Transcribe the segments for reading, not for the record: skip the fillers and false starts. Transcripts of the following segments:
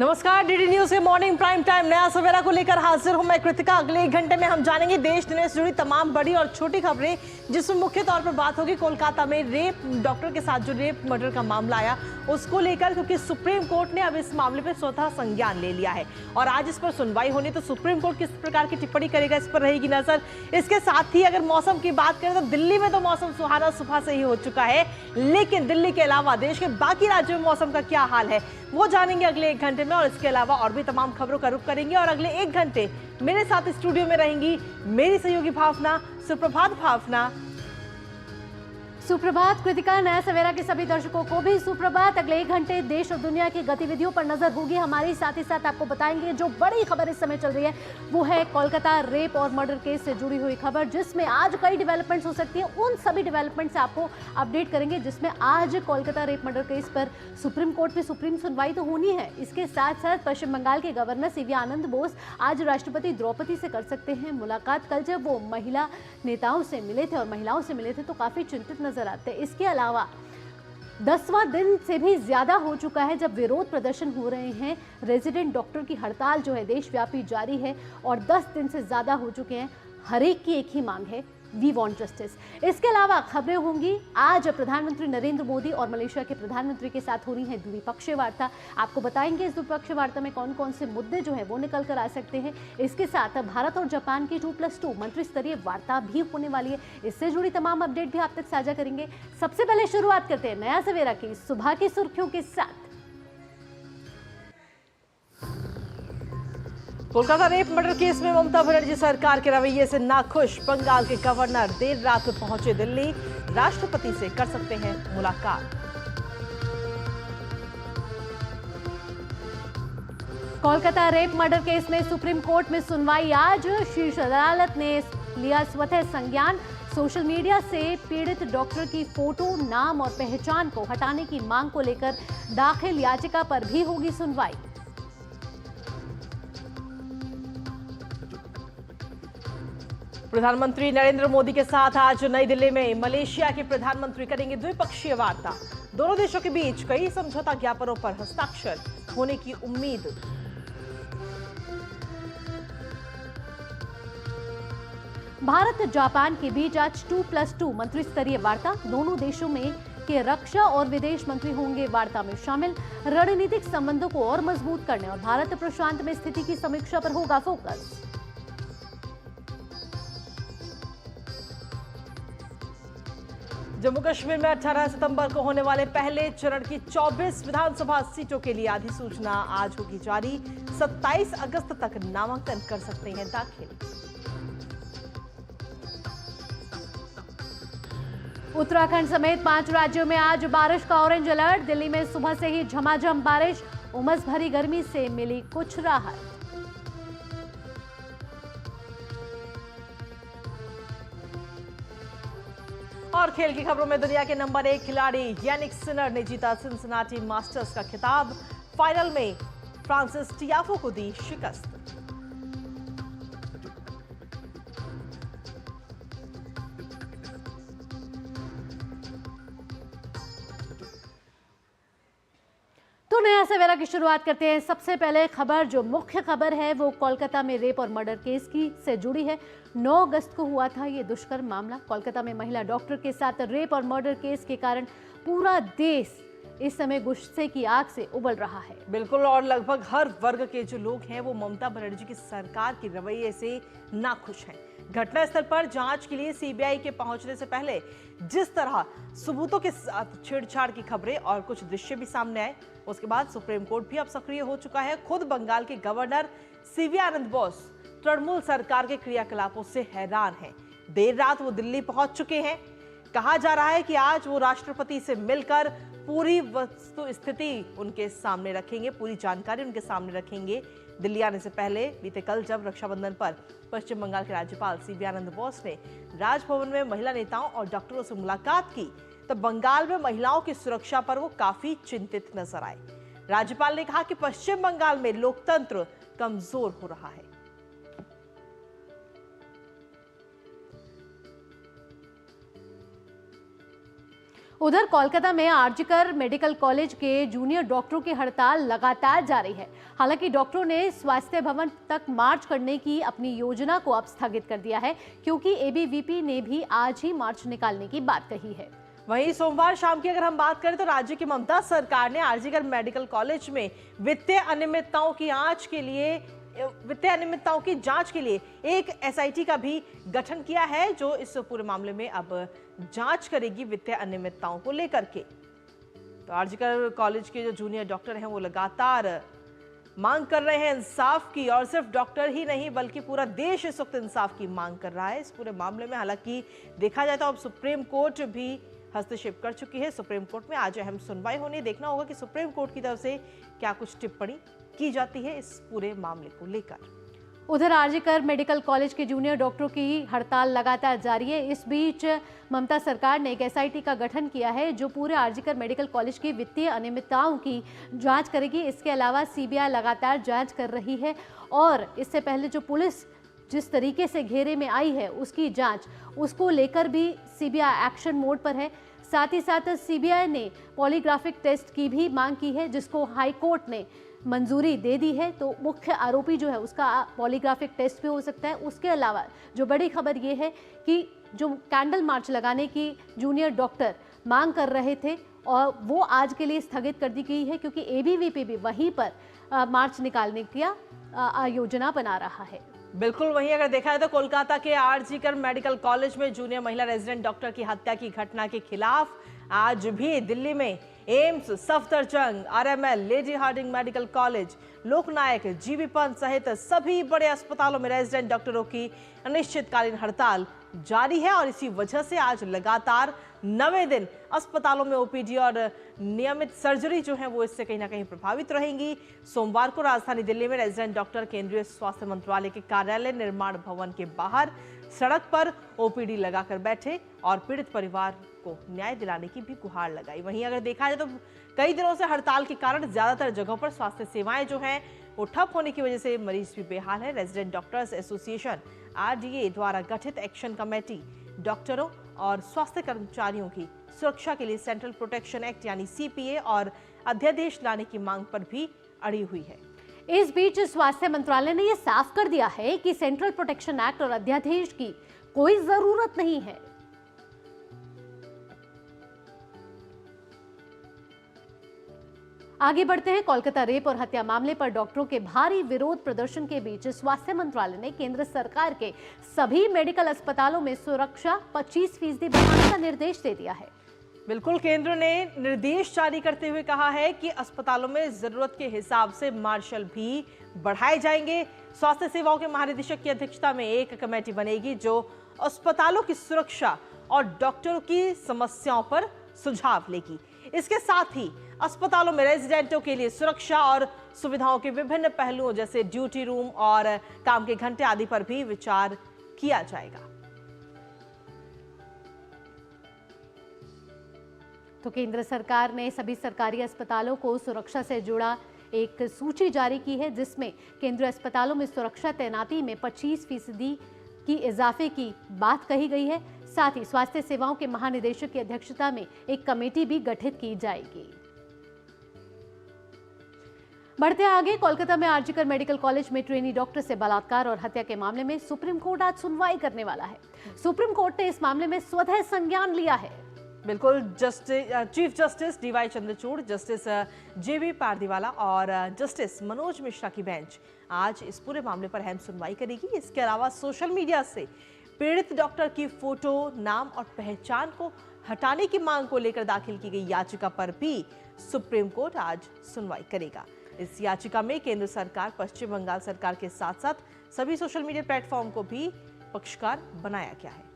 नमस्कार, DD news के morning prime time नया सवेरा को लेकर हाजिर हूं मैं कृतिका। अगले 1 घंटे में हम जानेंगे देश दुनिया से जुड़ी तमाम बड़ी और छोटी खबरें, जिसमें मुख्य तौर पर बात होगी कोलकाता में रेप डॉक्टर के साथ जो रेप मर्डर का मामला आया उसको लेकर, क्योंकि सुप्रीम कोर्ट ने अब इस मामले पर स्वतः संज्ञान ले लिया है और आज इस पर सुनवाई होनी। तो सुप्रीम कोर्ट किस प्रकार की टिप्पणी करेगा, इस पर रहेगी नजर। इसके साथ ही अगर मौसम की बात करें तो दिल्ली में तो मौसम सुहाना सुबह से ही हो चुका है, लेकिन दिल्ली के अलावा देश के बाकी राज्यों में मौसम का क्या हाल है वो जानेंगे अगले 1 घंटे में। और इसके अलावा और भी तमाम खबरों का रुख करेंगे और अगले 1 घंटे मेरे साथ स्टूडियो में रहेंगी मेरी सहयोगी भावना। सुप्रभात भावना। सुप्रभात कृतिका, नया सवेरा के सभी दर्शकों को भी सुप्रभात। अगले 1 घंटे देश और दुनिया की गतिविधियों पर नजर होगी हमारी, साथ ही साथ आपको बताएंगे जो बड़ी खबर इस समय चल रही है वो है कोलकाता रेप और मर्डर केस से जुड़ी हुई खबर, जिसमें आज कई डेवलपमेंट्स हो सकती हैं। उन सभी डेवलपमेंट से आपको अपडेट करेंगे, जिसमें आज कोलकाता रेप मर्डर केस पर सुप्रीम कोर्ट में सुप्रीम सुनवाई तो होनी है। इसके साथ साथ पश्चिम बंगाल के गवर्नर सीवी आनंद बोस आज राष्ट्रपति द्रौपदी से कर सकते हैं मुलाकात। कल जब वो महिला नेताओं से मिले थे और महिलाओं से मिले थे तो काफी चिंतित नजर आते हैं। इसके अलावा 10वां दिन से भी ज्यादा हो चुका है जब विरोध प्रदर्शन हो रहे हैं। रेजिडेंट डॉक्टर की हड़ताल जो है देशव्यापी जारी है और 10 दिन से ज्यादा हो चुके हैं। हर एक की एक ही मांग है, वी वांट जस्टिस। इसके अलावा खबरें होंगी आज प्रधानमंत्री नरेंद्र मोदी और मलेशिया के प्रधानमंत्री के साथ हो रही है द्विपक्षीय वार्ता। आपको बताएंगे इस द्विपक्षीय वार्ता में कौन कौन से मुद्दे जो है वो निकल कर आ सकते हैं। इसके साथ भारत और जापान की 2+2 मंत्री स्तरीय वार्ता भी होने वाली है। इससे जुड़ी तमाम अपडेट भी आप तक साझा करेंगे। सबसे पहले शुरुआत करते हैं नया सवेरा की सुबह की सुर्खियों के साथ। कोलकाता रेप मर्डर केस में ममता बनर्जी सरकार के रवैये से नाखुश। बंगाल के गवर्नर देर रात पहुंचे दिल्ली, राष्ट्रपति से कर सकते हैं मुलाकात। कोलकाता रेप मर्डर केस में सुप्रीम कोर्ट में सुनवाई आज। शीर्ष अदालत ने लिया स्वतः संज्ञान। सोशल मीडिया से पीड़ित डॉक्टर की फोटो, नाम और पहचान को हटाने की मांग को लेकर दाखिल याचिका पर भी होगी सुनवाई। प्रधानमंत्री नरेंद्र मोदी के साथ आज नई दिल्ली में मलेशिया के प्रधानमंत्री करेंगे द्विपक्षीय वार्ता। दोनों देशों के बीच कई समझौता ज्ञापनों पर हस्ताक्षर होने की उम्मीद। भारत जापान के बीच आज 2+2 मंत्री स्तरीय वार्ता। दोनों देशों में के रक्षा और विदेश मंत्री होंगे वार्ता में शामिल। रणनीतिक संबंधों को और मजबूत करने और भारत प्रशांत में स्थिति की समीक्षा पर होगा फोकस। जम्मू कश्मीर में 18 सितंबर को होने वाले पहले चरण की 24 विधानसभा सीटों के लिए अधिसूचना आज होगी जारी। 27 अगस्त तक नामांकन कर सकते हैं दाखिल। उत्तराखंड समेत 5 राज्यों में आज बारिश का ऑरेंज अलर्ट। दिल्ली में सुबह से ही झमाझम बारिश, उमस भरी गर्मी से मिली कुछ राहत। और खेल की खबरों में दुनिया के नंबर 1 खिलाड़ी यानिक सिनर ने जीता सिनसिनाटी मास्टर्स का खिताब। फाइनल में फ्रांसिस टियाफो को दी शिकस्त। तो नया सवेरा की शुरुआत करते हैं। सबसे पहले खबर, जो मुख्य खबर है वो कोलकाता में रेप और मर्डर केस की से जुड़ी है। 9 अगस्त को हुआ था ये दुष्कर्म मामला। कोलकाता में महिला डॉक्टर के साथ रेप और मर्डर केस के कारण पूरा देश इस समय गुस्से की आग से उबल रहा है। बिल्कुल, और लगभग हर वर्ग के जो लोग हैं वो ममता बनर्जी की सरकार के रवैये से नाखुश हैं। घटनास्थल पर जांच के लिए सीबीआई के पहुंचने से पहले जिस तरह सबूतों के साथ छेड़छाड़ की खबरें और कुछ दृश्य भी सामने आए, उसके बाद सुप्रीम कोर्ट भी अब सक्रिय हो चुका है। खुद बंगाल के गवर्नर सीवी आनंद बोस तृणमूल सरकार के क्रियाकलापों से हैरान हैं। देर रात वो दिल्ली पहुंच चुके हैं। कहा जा रहा है कि आज वो राष्ट्रपति से मिलकर पूरी वस्तु स्थिति उनके सामने रखेंगे, पूरी जानकारी उनके सामने रखेंगे। दिल्ली आने से पहले बीते कल जब रक्षाबंधन पर पश्चिम बंगाल के राज्यपाल सीवी आनंद बोस ने राजभवन में महिला नेताओं और डॉक्टरों से मुलाकात की, तब बंगाल में महिलाओं की सुरक्षा पर वो काफी चिंतित नजर आए। राज्यपाल ने कहा कि पश्चिम बंगाल में लोकतंत्र कमजोर हो रहा है। उधर कोलकाता में आरजीकर मेडिकल कॉलेज के जूनियर डॉक्टरों की हड़ताल लगातार जारी है। हालांकि डॉक्टरों ने स्वास्थ्य भवन तक मार्च करने की अपनी योजना को अब स्थगित कर दिया है, क्योंकि एबीवीपी ने भी आज ही मार्च निकालने की बात कही है। वहीं सोमवार शाम की अगर हम बात करें तो राज्य की ममता सरकार ने आरजीकर मेडिकल कॉलेज में वित्तीय अनियमितताओं की जांच के लिए एक एसआईटी का भी गठन किया है, जो इस पूरे मामले में अब जांच करेगी वित्तीय अनियमितताओं को लेकर के। तो आरजीकर कॉलेज के जो जूनियर डॉक्टर हैं वो लगातार मांग कर रहे हैं इंसाफ की, और सिर्फ डॉक्टर ही नहीं बल्कि पूरा देश इस वक्त इंसाफ की मांग कर रहा है इस पूरे मामले में। हालांकि देखा जाए तो अब सुप्रीम कोर्ट भी हस्तक्षेप कर चुकी है। सुप्रीम कोर्ट में आज अहम सुनवाई होनी, देखना होगा कि सुप्रीम कोर्ट की तरफ से क्या कुछ टिप्पणी की जाती है इस पूरे मामले को लेकर। उधर आरजीकर मेडिकल कॉलेज के जूनियर डॉक्टरों की हड़ताल लगातार जारी है। इस बीच ममता सरकार ने एक एसआईटी का गठन किया है, जो पूरे आरजीकर मेडिकल कॉलेज की वित्तीय अनियमितताओं की जांच करेगी। इसके अलावा सीबीआई लगातार जांच कर रही है, और इससे पहले जो पुलिस जिस तरीके से घेरे में आई है उसकी जांच, उसको लेकर भी सीबीआई एक्शन मोड पर है। साथ ही साथ सीबीआई ने पॉलीग्राफिक टेस्ट की भी मांग की है, जिसको हाई कोर्ट ने मंजूरी दे दी है। तो मुख्य आरोपी जो है उसका पॉलीग्राफिक टेस्ट भी हो सकता है। उसके अलावा जो बड़ी खबर ये है कि जो कैंडल मार्च लगाने की जूनियर डॉक्टर मांग कर रहे थे, और वो आज के लिए स्थगित कर दी गई है, क्योंकि एबीवीपी भी वहीं पर मार्च निकालने की योजना बना रहा है। बिल्कुल, वहीं अगर देखा जाए तो कोलकाता के आरजीकर मेडिकल कॉलेज में जूनियर महिला रेजिडेंट डॉक्टर की हत्या की घटना के खिलाफ आज भी दिल्ली में AIIMS, Safdarjung, RML, Lady Hardinge Medical College, Loknayak, GB Pant सहित सभी बड़े अस्पतालों में रेजिडेंट डॉक्टरों की अनिश्चितकालीन हड़ताल जारी है। और इसी वजह से आज लगातार 9वें दिन अस्पतालों में ओपीडी और नियमित सर्जरी जो है वो इससे कहीं ना कहीं प्रभावित रहेंगी। सोमवार को राजधानी दिल्ली में रेजिडेंट डॉक्टर केंद्रीय स्वास्थ्य मंत्रालय के कार्यालय निर्माण भवन के बाहर सड़क पर ओपीडी लगाकर बैठे और पीड़ित परिवार को न्याय दिलाने की भी गुहार लगाई। वहीं अगर देखा जाए तो कई दिनों से हड़ताल के कारण ज्यादातर जगहों पर स्वास्थ्य सेवाएं जो हैं वो ठप होने की वजह से मरीज भी बेहाल है। रेजिडेंट डॉक्टर्स एसोसिएशन आरडीए द्वारा गठित एक्शन कमेटी डॉक्टरों और स्वास्थ्य कर्मचारियों की सुरक्षा के लिए सेंट्रल प्रोटेक्शन एक्ट यानी सीपीए और अध्यादेश लाने की मांग पर भी अड़ी हुई है। इस बीच स्वास्थ्य मंत्रालय ने यह साफ कर दिया है कि सेंट्रल प्रोटेक्शन एक्ट और अध्यादेश की कोई जरूरत नहीं है। आगे बढ़ते हैं। कोलकाता रेप और हत्या मामले पर डॉक्टरों के भारी विरोध प्रदर्शन के बीच स्वास्थ्य मंत्रालय ने केंद्र सरकार के सभी मेडिकल अस्पतालों में सुरक्षा 25% बढ़ाने का निर्देश दे दिया है। बिल्कुल, केंद्र ने निर्देश जारी करते हुए कहा है कि अस्पतालों में जरूरत के हिसाब से मार्शल भी बढ़ाए जाएंगे। स्वास्थ्य सेवाओं के महानिदेशक की अध्यक्षता में एक कमेटी बनेगी जो अस्पतालों की सुरक्षा और डॉक्टरों की समस्याओं पर सुझाव लेगी। इसके साथ ही अस्पतालों में रेजिडेंटों के लिए सुरक्षा और सुविधाओं के विभिन्न पहलुओं जैसे ड्यूटी रूम और काम के घंटे आदि पर भी विचार किया जाएगा। तो केंद्र सरकार ने सभी सरकारी अस्पतालों को सुरक्षा से जुड़ा एक सूची जारी की है, जिसमें केंद्रीय अस्पतालों में सुरक्षा तैनाती में 25% की इजाफे की बात कही गई है। साथ ही स्वास्थ्य सेवाओं के महानिदेशक की अध्यक्षता में एक कमेटी भी गठित की जाएगी। बढ़ते आगे, कोलकाता में आरजीकर मेडिकल कॉलेज में ट्रेनी डॉक्टर से बलात्कार और हत्या के मामले में सुप्रीम कोर्ट आज सुनवाई करने वाला है। सुप्रीम कोर्ट ने इस मामले में स्वतः संज्ञान लिया है। बिल्कुल, chief justice DY Chandrachud, justice JB Pardiwala और जस्टिस मनोज मिश्रा की बेंच आज इस पूरे मामले पर अहम सुनवाई करेगी। इसके अलावा सोशल मीडिया से पीड़ित डॉक्टर की फोटो, नाम और पहचान को हटाने की मांग को लेकर दाखिल की गई याचिका पर भी सुप्रीम कोर्ट आज सुनवाई करेगा। इस याचिका में केंद्र सरकार, पश्चिम बंगाल सरकार के साथ साथ सभी सोशल मीडिया प्लेटफॉर्म को भी पक्षकार बनाया गया है।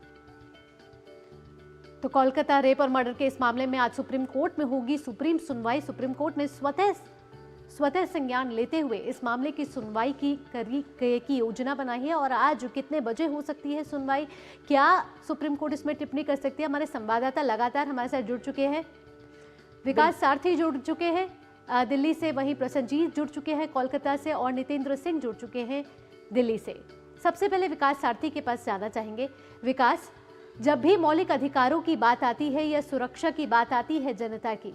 तो कोलकाता रेप और मर्डर के इस मामले में आज सुप्रीम कोर्ट में होगी सुप्रीम सुनवाई। सुप्रीम कोर्ट ने स्वतः संज्ञान लेते हुए इस मामले की सुनवाई की योजना बनाई है। और आज कितने बजे हो सकती है सुनवाई, क्या सुप्रीम कोर्ट इसमें टिप्पणी कर सकती है? हमारे संवाददाता लगातार हमारे साथ जुड़ चुके हैं। विकास सारथी जुड़ चुके हैं दिल्ली से, वहीं प्रसन्नजीत जुड़ चुके हैं कोलकाता से, और नितेंद्र सिंह जुड़ चुके हैं दिल्ली से। सबसे पहले विकास सारथी के पास जाना चाहेंगे। विकास, जब भी मौलिक अधिकारों की बात आती है या सुरक्षा की बात आती है जनता की,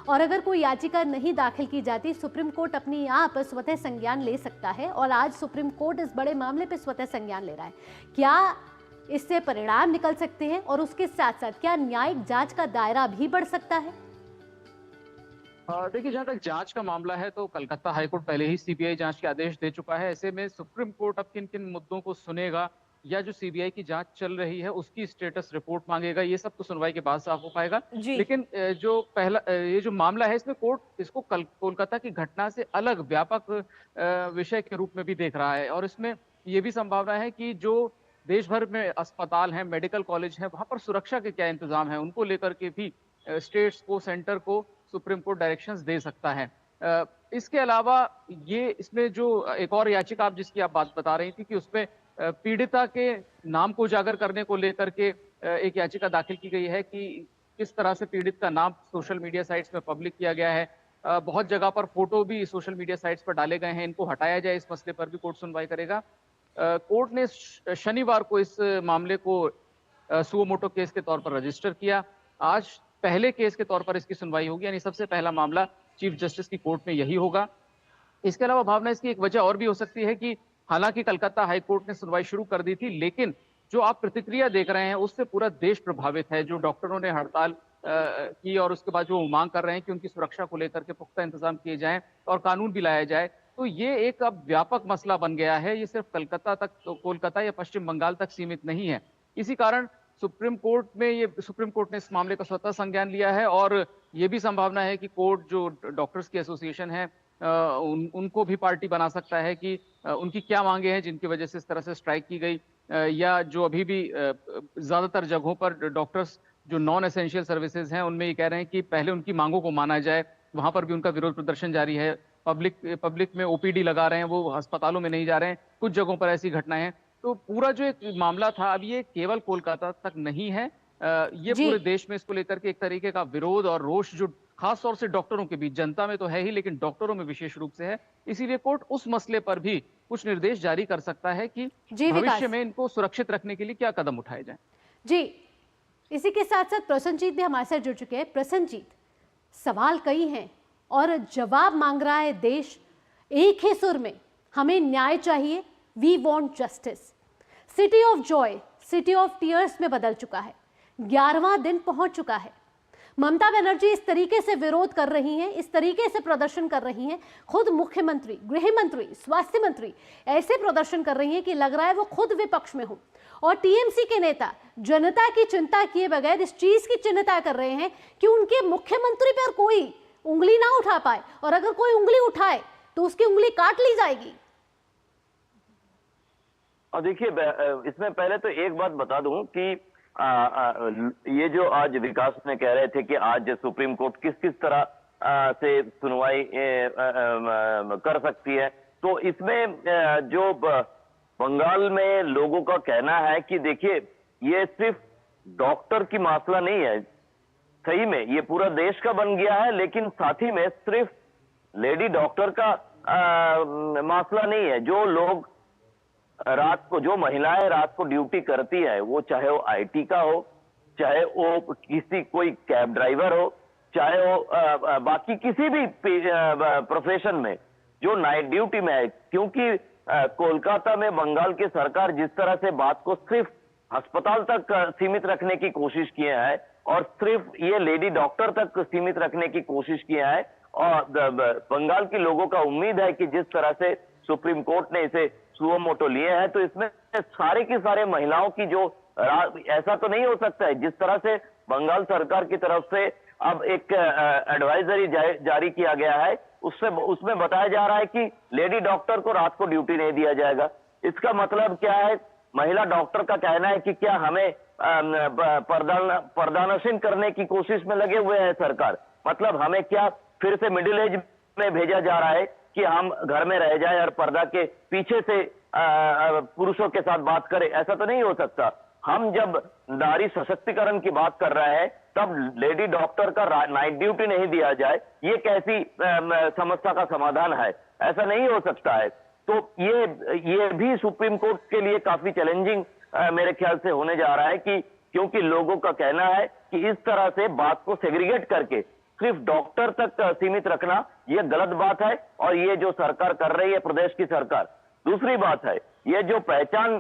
और अगर कोई याचिका नहीं दाखिल की जाती, सुप्रीम कोर्ट अपनी आप स्वतः संज्ञान ले सकता है। और आज सुप्रीम कोर्ट इस बड़े मामले पे स्वतः संज्ञान ले रहा है। क्या इससे परिणाम निकल सकते हैं और उसके साथ साथ क्या न्यायिक जांच का दायरा भी बढ़ सकता है? देखिए, जहां तक जांच का मामला है तो कलकत्ता हाईकोर्ट पहले ही सीबीआई जांच के आदेश दे चुका है। ऐसे में सुप्रीम कोर्ट अब किन किन मुद्दों को सुनेगा या जो सीबीआई की जांच चल रही है उसकी स्टेटस रिपोर्ट मांगेगा, ये सब तो सुनवाई के बाद साफ हो पाएगा। जी। लेकिन जो पहला ये जो मामला है इसमें कोर्ट इसको कोलकाता की घटना से अलग व्यापक विषय के रूप में भी देख रहा है। और इसमें ये भी संभावना है कि जो देश भर में अस्पताल हैं, मेडिकल कॉलेज हैं, वहां पर सुरक्षा के क्या इंतजाम है, उनको लेकर के भी स्टेट्स को, सेंटर को सुप्रीम कोर्ट डायरेक्शंस दे सकता है। इसके अलावा ये इसमें जो एक और याचिका आप जिसकी आप बात बता रही थी कि उसमें पीड़िता के नाम को उजागर करने को लेकर के एक याचिका दाखिल की गई है कि किस तरह से पीड़ित का नाम सोशल मीडिया साइट्स में पब्लिक किया गया है। बहुत जगह पर फोटो भी सोशल मीडिया साइट्स पर डाले गए हैं, इनको हटाया जाए, इस मसले पर भी कोर्ट सुनवाई करेगा। कोर्ट ने शनिवार को इस मामले को सुओ मोटो केस के तौर पर रजिस्टर किया। आज पहले केस के तौर पर इसकी सुनवाई होगी, यानी सबसे पहला मामला चीफ जस्टिस की कोर्ट में यही होगा। इसके अलावा भावना इसकी एक वजह और भी हो सकती है कि हालांकि कलकत्ता हाईकोर्ट ने सुनवाई शुरू कर दी थी, लेकिन जो आप प्रतिक्रिया देख रहे हैं उससे पूरा देश प्रभावित है। जो डॉक्टरों ने हड़ताल की और उसके बाद जो मांग कर रहे हैं कि उनकी सुरक्षा को लेकर के पुख्ता इंतजाम किए जाएं और कानून भी लाया जाए, तो ये एक अब व्यापक मसला बन गया है। ये सिर्फ कलकत्ता तक, कोलकाता या पश्चिम बंगाल तक सीमित नहीं है। इसी कारण सुप्रीम कोर्ट ने इस मामले का स्वतः संज्ञान लिया है और ये भी संभावना है कि कोर्ट जो डॉक्टर्स की एसोसिएशन है उनको भी पार्टी बना सकता है कि उनकी क्या मांगे हैं जिनकी वजह से इस तरह से स्ट्राइक की गई, या जो अभी भी ज्यादातर जगहों पर डॉक्टर्स जो नॉन एसेंशियल सर्विसेज हैं उनमें ये कह रहे हैं कि पहले उनकी मांगों को माना जाए, वहां पर भी उनका विरोध प्रदर्शन जारी है। पब्लिक में ओपीडी लगा रहे हैं, वो अस्पतालों में नहीं जा रहे हैं, कुछ जगहों पर ऐसी घटनाएं हैं। तो पूरा जो एक मामला था अब ये केवल कोलकाता तक नहीं है, ये पूरे देश में इसको लेकर के एक तरीके का विरोध और रोष जो खास तौर से डॉक्टरों के बीच, जनता में तो है ही लेकिन डॉक्टरों में विशेष रूप से है। इसीलिए कोर्ट उस मसले पर भी कुछ निर्देश जारी कर सकता है कि भविष्य में इनको सुरक्षित रखने के लिए क्या कदम उठाए जाएं। जी, इसी के साथ साथ प्रसन्नजीत भी हमारे साथ जुड़ चुके हैं। प्रसन्नजीत, सवाल कई हैं और जवाब मांग रहा है देश एक ही सुर में, हमें न्याय चाहिए, we want justice. City of joy city of tears में बदल चुका है, 11वां दिन पहुंच चुका है। ममता बनर्जी इस तरीके से विरोध कर रही हैं, इस तरीके से प्रदर्शन कर रही हैं, खुद मुख्यमंत्री, गृह मंत्री, स्वास्थ्य मंत्री ऐसे प्रदर्शन कर रही हैं कि लग रहा है वो खुद विपक्ष में हो। और टीएमसी के नेता जनता की चिंता किए बगैर इस चीज की चिंता कर रहे हैं कि उनके मुख्यमंत्री पर कोई उंगली ना उठा पाए, और अगर कोई उंगली उठाए तो उसकी उंगली काट ली जाएगी। और देखिए, इसमें पहले तो एक बात बता दूं कि ये जो आज विकास ने कह रहे थे कि आज सुप्रीम कोर्ट किस किस तरह से सुनवाई कर सकती है, तो इसमें जो बंगाल में लोगों का कहना है कि देखिए ये सिर्फ डॉक्टर की मसला नहीं है, सही में ये पूरा देश का बन गया है, लेकिन साथ ही में सिर्फ लेडी डॉक्टर का मसला नहीं है। जो लोग रात को, जो महिलाएं रात को ड्यूटी करती है, वो चाहे वो आईटी का हो, चाहे वो कोई कैब ड्राइवर हो, चाहे वो बाकी किसी भी प्रोफेशन में जो नाइट ड्यूटी में है, क्योंकि कोलकाता में बंगाल की सरकार जिस तरह से बात को सिर्फ अस्पताल तक सीमित रखने की कोशिश किए हैं और सिर्फ ये लेडी डॉक्टर तक सीमित रखने की कोशिश किया है, और बंगाल के लोगों का उम्मीद है कि जिस तरह से सुप्रीम कोर्ट ने इसे सुओ मोटो लिए हैं, तो इसमें सारे की सारे महिलाओं की जो ऐसा तो नहीं हो सकता है जिस तरह से बंगाल सरकार की तरफ से अब एक एडवाइजरी जारी किया गया है, उसमें बताया जा रहा है कि लेडी डॉक्टर को रात को ड्यूटी नहीं दिया जाएगा। इसका मतलब क्या है? महिला डॉक्टर का कहना है कि क्या हमें पर्दानशीन करने की कोशिश में लगे हुए हैं सरकार, मतलब हमें क्या फिर से मिडिल एज में भेजा जा रहा है कि हम घर में रह जाए और पर्दा के पीछे से पुरुषों के साथ बात करें? ऐसा तो नहीं हो सकता। हम जब नारी सशक्तिकरण की बात कर रहे हैं तब लेडी डॉक्टर का नाइट ड्यूटी नहीं दिया जाए, ये कैसी समस्या का समाधान है? ऐसा नहीं हो सकता है। तो ये भी सुप्रीम कोर्ट के लिए काफी चैलेंजिंग मेरे ख्याल से होने जा रहा है कि क्योंकि लोगों का कहना है कि इस तरह से बात को सेग्रीगेट करके सिर्फ डॉक्टर तक सीमित रखना यह गलत बात है, और ये जो सरकार कर रही है प्रदेश की सरकार। दूसरी बात है, ये जो पहचान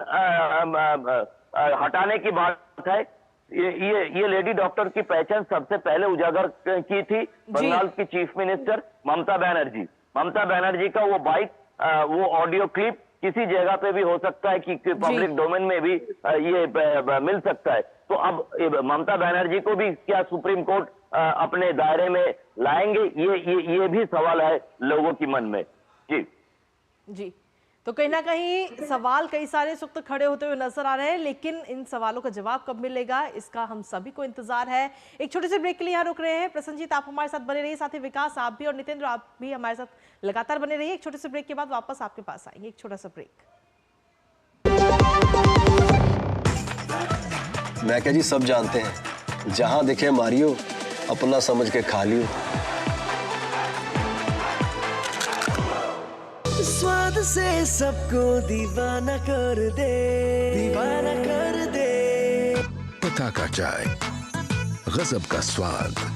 हटाने की बात है, ये लेडी डॉक्टर की पहचान सबसे पहले उजागर की थी बंगाल की चीफ मिनिस्टर ममता बनर्जी। ममता बनर्जी का वो बाइक, वो ऑडियो क्लिप किसी जगह पे भी हो सकता है कि पब्लिक डोमेन में भी ये मिल सकता है। तो अब ममता बनर्जी को भी क्या सुप्रीम कोर्ट अपने दायरे में लाएंगे, ये भी सवाल है लोगों की मन में। जी, तो कहीं ना कहीं सवाल कई सारे इस वक्त खड़े होते हुए नजर आ रहे हैं, लेकिन इन सवालों का जवाब कब मिलेगा इसका हम सभी को इंतजार है। एक छोटे से ब्रेक के लिए यहाँ रुक रहे हैं। प्रसन्नजीत आप हमारे साथ बने रहिए, साथ ही विकास आप भी, और नितेंद्र आप भी हमारे साथ लगातार बने रहिए। एक छोटे से ब्रेक के बाद वापस आपके पास आएंगे। एक छोटा सा ब्रेक। मैं क्या जी, सब जानते हैं, जहां दिखे मारियो, अपना समझ के खा लियो। स्वाद से सबको दीवाना कर दे, दीवाना कर दे। पता का चाय, गजब का स्वाद।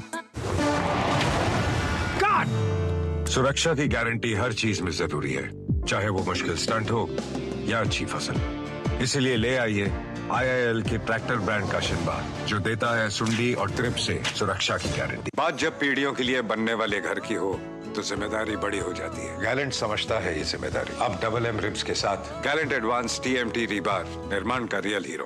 सुरक्षा की गारंटी हर चीज में जरूरी है, चाहे वो मुश्किल स्टंट हो या अच्छी फसल। इसलिए ले आइए IIL के ट्रैक्टर ब्रांड का शिनबार, जो देता है सुंडी और ट्रिप से सुरक्षा की गारंटी। बात जब पीढ़ियों के लिए बनने वाले घर की हो तो जिम्मेदारी बड़ी हो जाती है। गैलेंट समझता है ये जिम्मेदारी। अब डबल M रिब्स के साथ गैलेंट एडवांस TMT रीबार, निर्माण का रियल हीरो।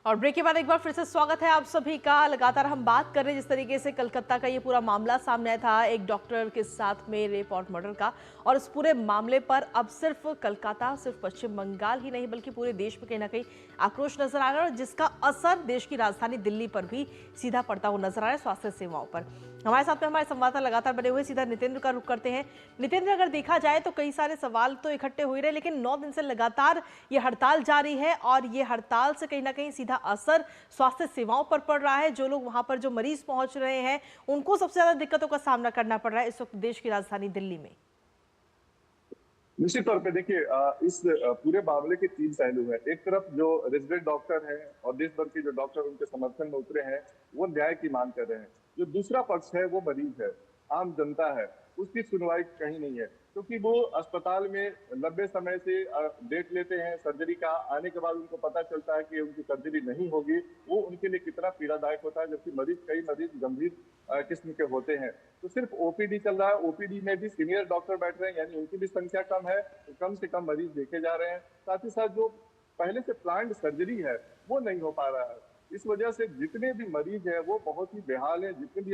और ब्रेक के बाद एक बार फिर से स्वागत है आप सभी का। लगातार हम बात कर रहे हैं जिस तरीके से कलकत्ता का ये पूरा मामला सामने आया था, एक डॉक्टर के साथ में रेप और मर्डर का, और इस पूरे मामले पर अब सिर्फ कलकत्ता, सिर्फ पश्चिम बंगाल ही नहीं बल्कि पूरे देश में कहीं ना कहीं आक्रोश नजर आ रहा है, और जिसका असर देश की राजधानी दिल्ली पर भी सीधा पड़ता हुआ नजर आ रहा है, स्वास्थ्य सेवाओं पर। हमारे साथ में हमारे संवाददाता लगातार बने हुए, सीधा नितेंद्र का रुख करते हैं। नितेंद्र, अगर देखा जाए तो कई सारे सवाल तो इकट्ठे हो ही रहे, लेकिन 9 दिन से लगातार ये हड़ताल जारी है, और ये हड़ताल से कहीं ना कहीं सीधा असर स्वास्थ्य सेवाओं पर पड़ रहा है। जो लोग वहां पर, जो मरीज पहुंच रहे हैं, उनको सबसे ज्यादा दिक्कतों का सामना करना पड़ रहा है इस वक्त देश की राजधानी दिल्ली में। निश्चित तौर पे देखिए, इस पूरे मामले के 3 पहलू हैं। एक तरफ जो रेजिडेंट डॉक्टर हैं और देश भर के जो डॉक्टर उनके समर्थन में उतरे हैं, वो न्याय की मांग कर रहे हैं। जो दूसरा पक्ष है वो मरीज है, आम जनता है, उसकी सुनवाई कहीं नहीं है, क्योंकि वो अस्पताल में लंबे समय से डेट लेते हैं सर्जरी का, आने के बाद उनको पता चलता है कि उनकी सर्जरी नहीं होगी। वो उनके लिए कितना पीड़ादायक होता है, जबकि कई मरीज गंभीर किस्म के होते हैं। तो सिर्फ OPD चल रहा है, OPD में भी सीनियर डॉक्टर बैठ रहे हैं, यानी उनकी भी संख्या कम है, तो कम से कम मरीज देखे जा रहे हैं। साथ ही साथ जो पहले से प्लान्ड सर्जरी है वो नहीं हो पा रहा है। इस वजह से जितने भी मरीज हैं वो बहुत ही बेहाल हैं। जितने भी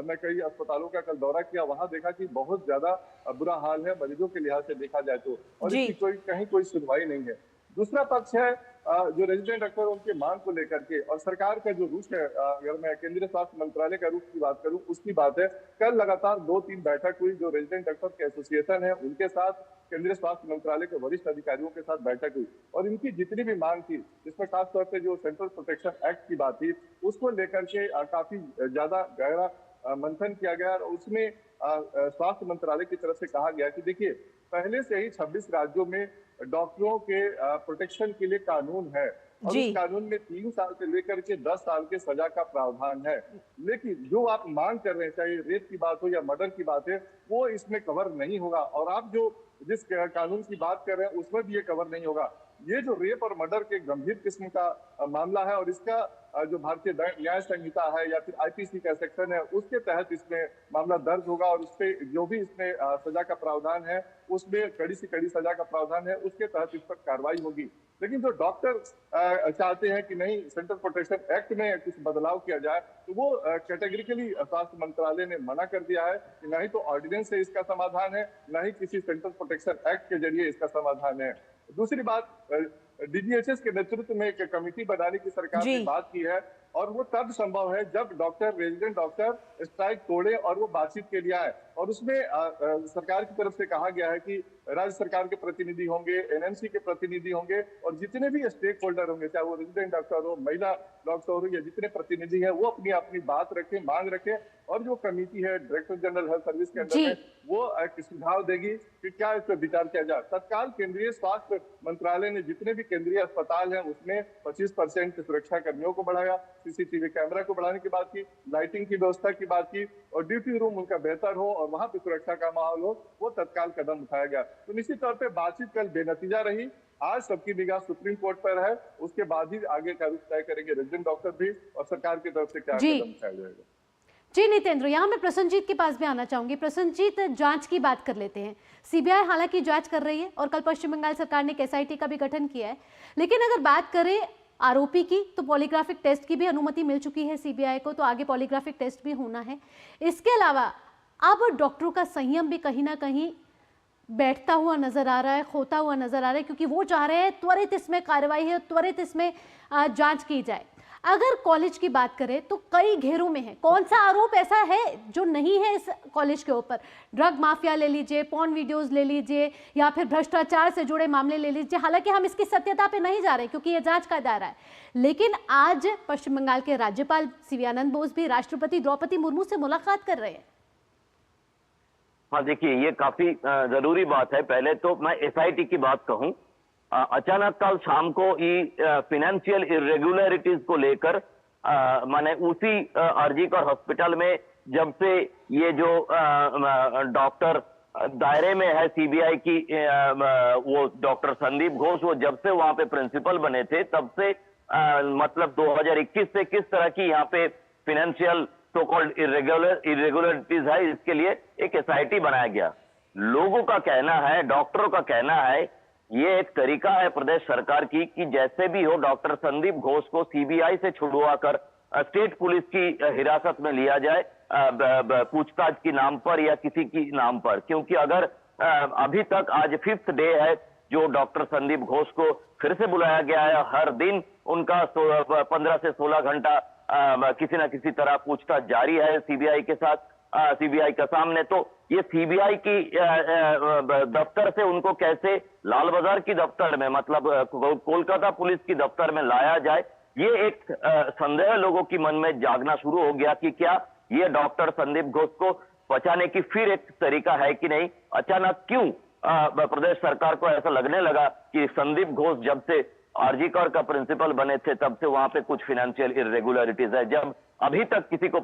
मैं कई अस्पतालों का कल दौरा किया, वहां देखा कि बहुत ज्यादा बुरा हाल है मरीजों के लिहाज से देखा जाए तो, और इसकी कहीं कोई सुनवाई नहीं है। दूसरा पक्ष है जो रेजिडेंट डॉक्टर, उनके मांग को लेकर के, और सरकार का जो रुख है, अगर मैं केंद्रीय स्वास्थ्य मंत्रालय का रुख की बात करूं, उसकी बात है। कल लगातार 2-3 बैठक हुई, जो रेजिडेंट डॉक्टर के एसोसिएशन है उनके साथ, केंद्रीय स्वास्थ्य मंत्रालय के वरिष्ठ अधिकारियों के साथ बैठक हुई, और इनकी जितनी भी मांग थी, जिसमें खासतौर पर जो सेंट्रल प्रोटेक्शन एक्ट की बात थी, उसको लेकर के काफी ज्यादा गहरा मंथन किया गया। और उसमें स्वास्थ्य मंत्रालय की तरफ से कहा गया कि देखिए, पहले से ही 26 राज्यों में डॉक्टरों के प्रोटेक्शन के लिए कानून है, और उस कानून में 3 साल से लेकर के 10 साल के सजा का प्रावधान है। लेकिन जो आप मांग कर रहे हैं, चाहे रेप की बात हो या मर्डर की बात है, वो इसमें कवर नहीं होगा। और आप जो जिस कानून की बात कर रहे हैं उसमें भी ये कवर नहीं होगा। ये जो रेप और मर्डर के गंभीर किस्म का मामला है, और इसका जो भारतीय न्याय संहिता है या फिर IPC का सेक्शन है, उसके तहत इसमें मामला दर्ज होगा, और उसपे जो भी इसमें सजा का प्रावधान है, उसमें कड़ी से कड़ी सजा का प्रावधान है, उसके तहत इस पर कार्रवाई होगी। लेकिन जो डॉक्टर चाहते हैं कि नहीं, सेंट्रल प्रोटेक्शन एक्ट में कुछ बदलाव किया जाए, तो वो कैटेगरिकली स्वास्थ्य मंत्रालय ने मना कर दिया है कि नहीं तो ऑर्डिनेंस से इसका समाधान है, न ही किसी सेंट्रल प्रोटेक्शन एक्ट के जरिए इसका समाधान है। दूसरी बात, DGHS के नेतृत्व में एक कमेटी बनाने की सरकार ने बात की है, और वो तब संभव है जब डॉक्टर, रेजिडेंट डॉक्टर स्ट्राइक तोड़े और वो बातचीत के लिए आए। और उसमें सरकार की तरफ से कहा गया है कि राज्य सरकार के प्रतिनिधि होंगे, एनएमसी के प्रतिनिधि होंगे और जितने भी स्टेक होल्डर होंगे, चाहे वो रेजिडेंट डॉक्टर हो, महिला डॉक्टर हो या जितने प्रतिनिधि हैं, वो अपनी अपनी बात रखें, मांग रखें और जो कमेटी है डायरेक्टर जनरल हेल्थ सर्विस के अंदर में वो एक सुझाव देगी कि क्या इस पर विचार किया जाए। तत्काल केंद्रीय स्वास्थ्य मंत्रालय ने जितने भी केंद्रीय अस्पताल हैं उसमें 25% सुरक्षा कर्मियों को बढ़ाया, सीसीटीवी कैमरा को बढ़ाने की बात की, लाइटिंग की व्यवस्था की बात की और ड्यूटी रूम उनका बेहतर हो और वहां पे सुरक्षा का माहौल हो, वो तत्काल कदम उठाया गया। तो निश्चित तौर पर बातचीत कल बेनतीजा रही। आज सबकी निगाह सुप्रीम कोर्ट पर है, उसके बाद ही आगे का रुख तय करेंगे रेजिडेंट डॉक्टर भी और सरकार की तरफ से क्या कदम उठाया जाएगा। जी नितेंद्र, यहाँ मैं प्रसन्नजीत के पास भी आना चाहूंगी। प्रसन्नजीत, जांच की बात कर लेते हैं। सीबीआई हालांकि जांच कर रही है और कल पश्चिम बंगाल सरकार ने एक एसआईटी का भी गठन किया है, लेकिन अगर बात करें आरोपी की तो पॉलीग्राफिक टेस्ट की भी अनुमति मिल चुकी है सीबीआई को, तो आगे पॉलीग्राफिक टेस्ट भी होना है। इसके अलावा अब डॉक्टरों का संयम भी कहीं ना कहीं बैठता हुआ नजर आ रहा है, खोता हुआ नजर आ रहा है, क्योंकि वो चाह रहे हैं त्वरित इसमें कार्रवाई है, त्वरित इसमें जांच की जाए। अगर कॉलेज की बात करें तो कई घेरों में है, कौन सा आरोप ऐसा है जो नहीं है इस कॉलेज के ऊपर? ड्रग माफिया ले लीजिए, पॉर्न वीडियोस ले लीजिए या फिर भ्रष्टाचार से जुड़े मामले ले लीजिए। हालांकि हम इसकी सत्यता पे नहीं जा रहे क्योंकि ये जांच का दायरा है, लेकिन आज पश्चिम बंगाल के राज्यपाल सीवी आनंद बोस भी राष्ट्रपति द्रौपदी मुर्मू से मुलाकात कर रहे हैं। हाँ देखिए, ये काफी जरूरी बात है। पहले तो मैं एसआईटी की बात कहूं, अचानक कल शाम को फिनेंशियल इरेगुलरिटीज को लेकर माने उसी आरजीकर हॉस्पिटल में जब से ये जो डॉक्टर दायरे में है सीबीआई की, वो डॉक्टर संदीप घोष, वो जब से वहां पे प्रिंसिपल बने थे तब से मतलब 2021 से किस तरह की यहाँ पे फिनेंशियल सो कॉल्ड इरेगुलरिटीज है, इसके लिए एक एसआईटी बनाया गया। लोगों का कहना है, डॉक्टरों का कहना है, ये एक तरीका है प्रदेश सरकार की कि जैसे भी हो डॉक्टर संदीप घोष को सीबीआई से छुड़वाकर स्टेट पुलिस की हिरासत में लिया जाए पूछताछ की नाम पर या किसी की नाम पर, क्योंकि अगर अभी तक आज 5th डे है जो डॉक्टर संदीप घोष को फिर से बुलाया गया है। हर दिन उनका 15 से 16 घंटा किसी न किसी तरह पूछताछ जारी है सीबीआई के साथ, सीबीआई के सामने। तो ये सीबीआई की दफ्तर से उनको कैसे लाल बाजार की दफ्तर में, मतलब कोलकाता पुलिस की दफ्तर में लाया जाए, ये एक संदेह लोगों की मन में जागना शुरू हो गया कि क्या ये डॉक्टर संदीप घोष को बचाने की फिर एक तरीका है कि नहीं। अचानक क्यों प्रदेश सरकार को ऐसा लगने लगा कि संदीप घोष जब से आरजीकर का प्रिंसिपल बने थे तब से वहां पे कुछ फिनेंशियल इरेगुलरिटीज है, जब अभी तक किसी को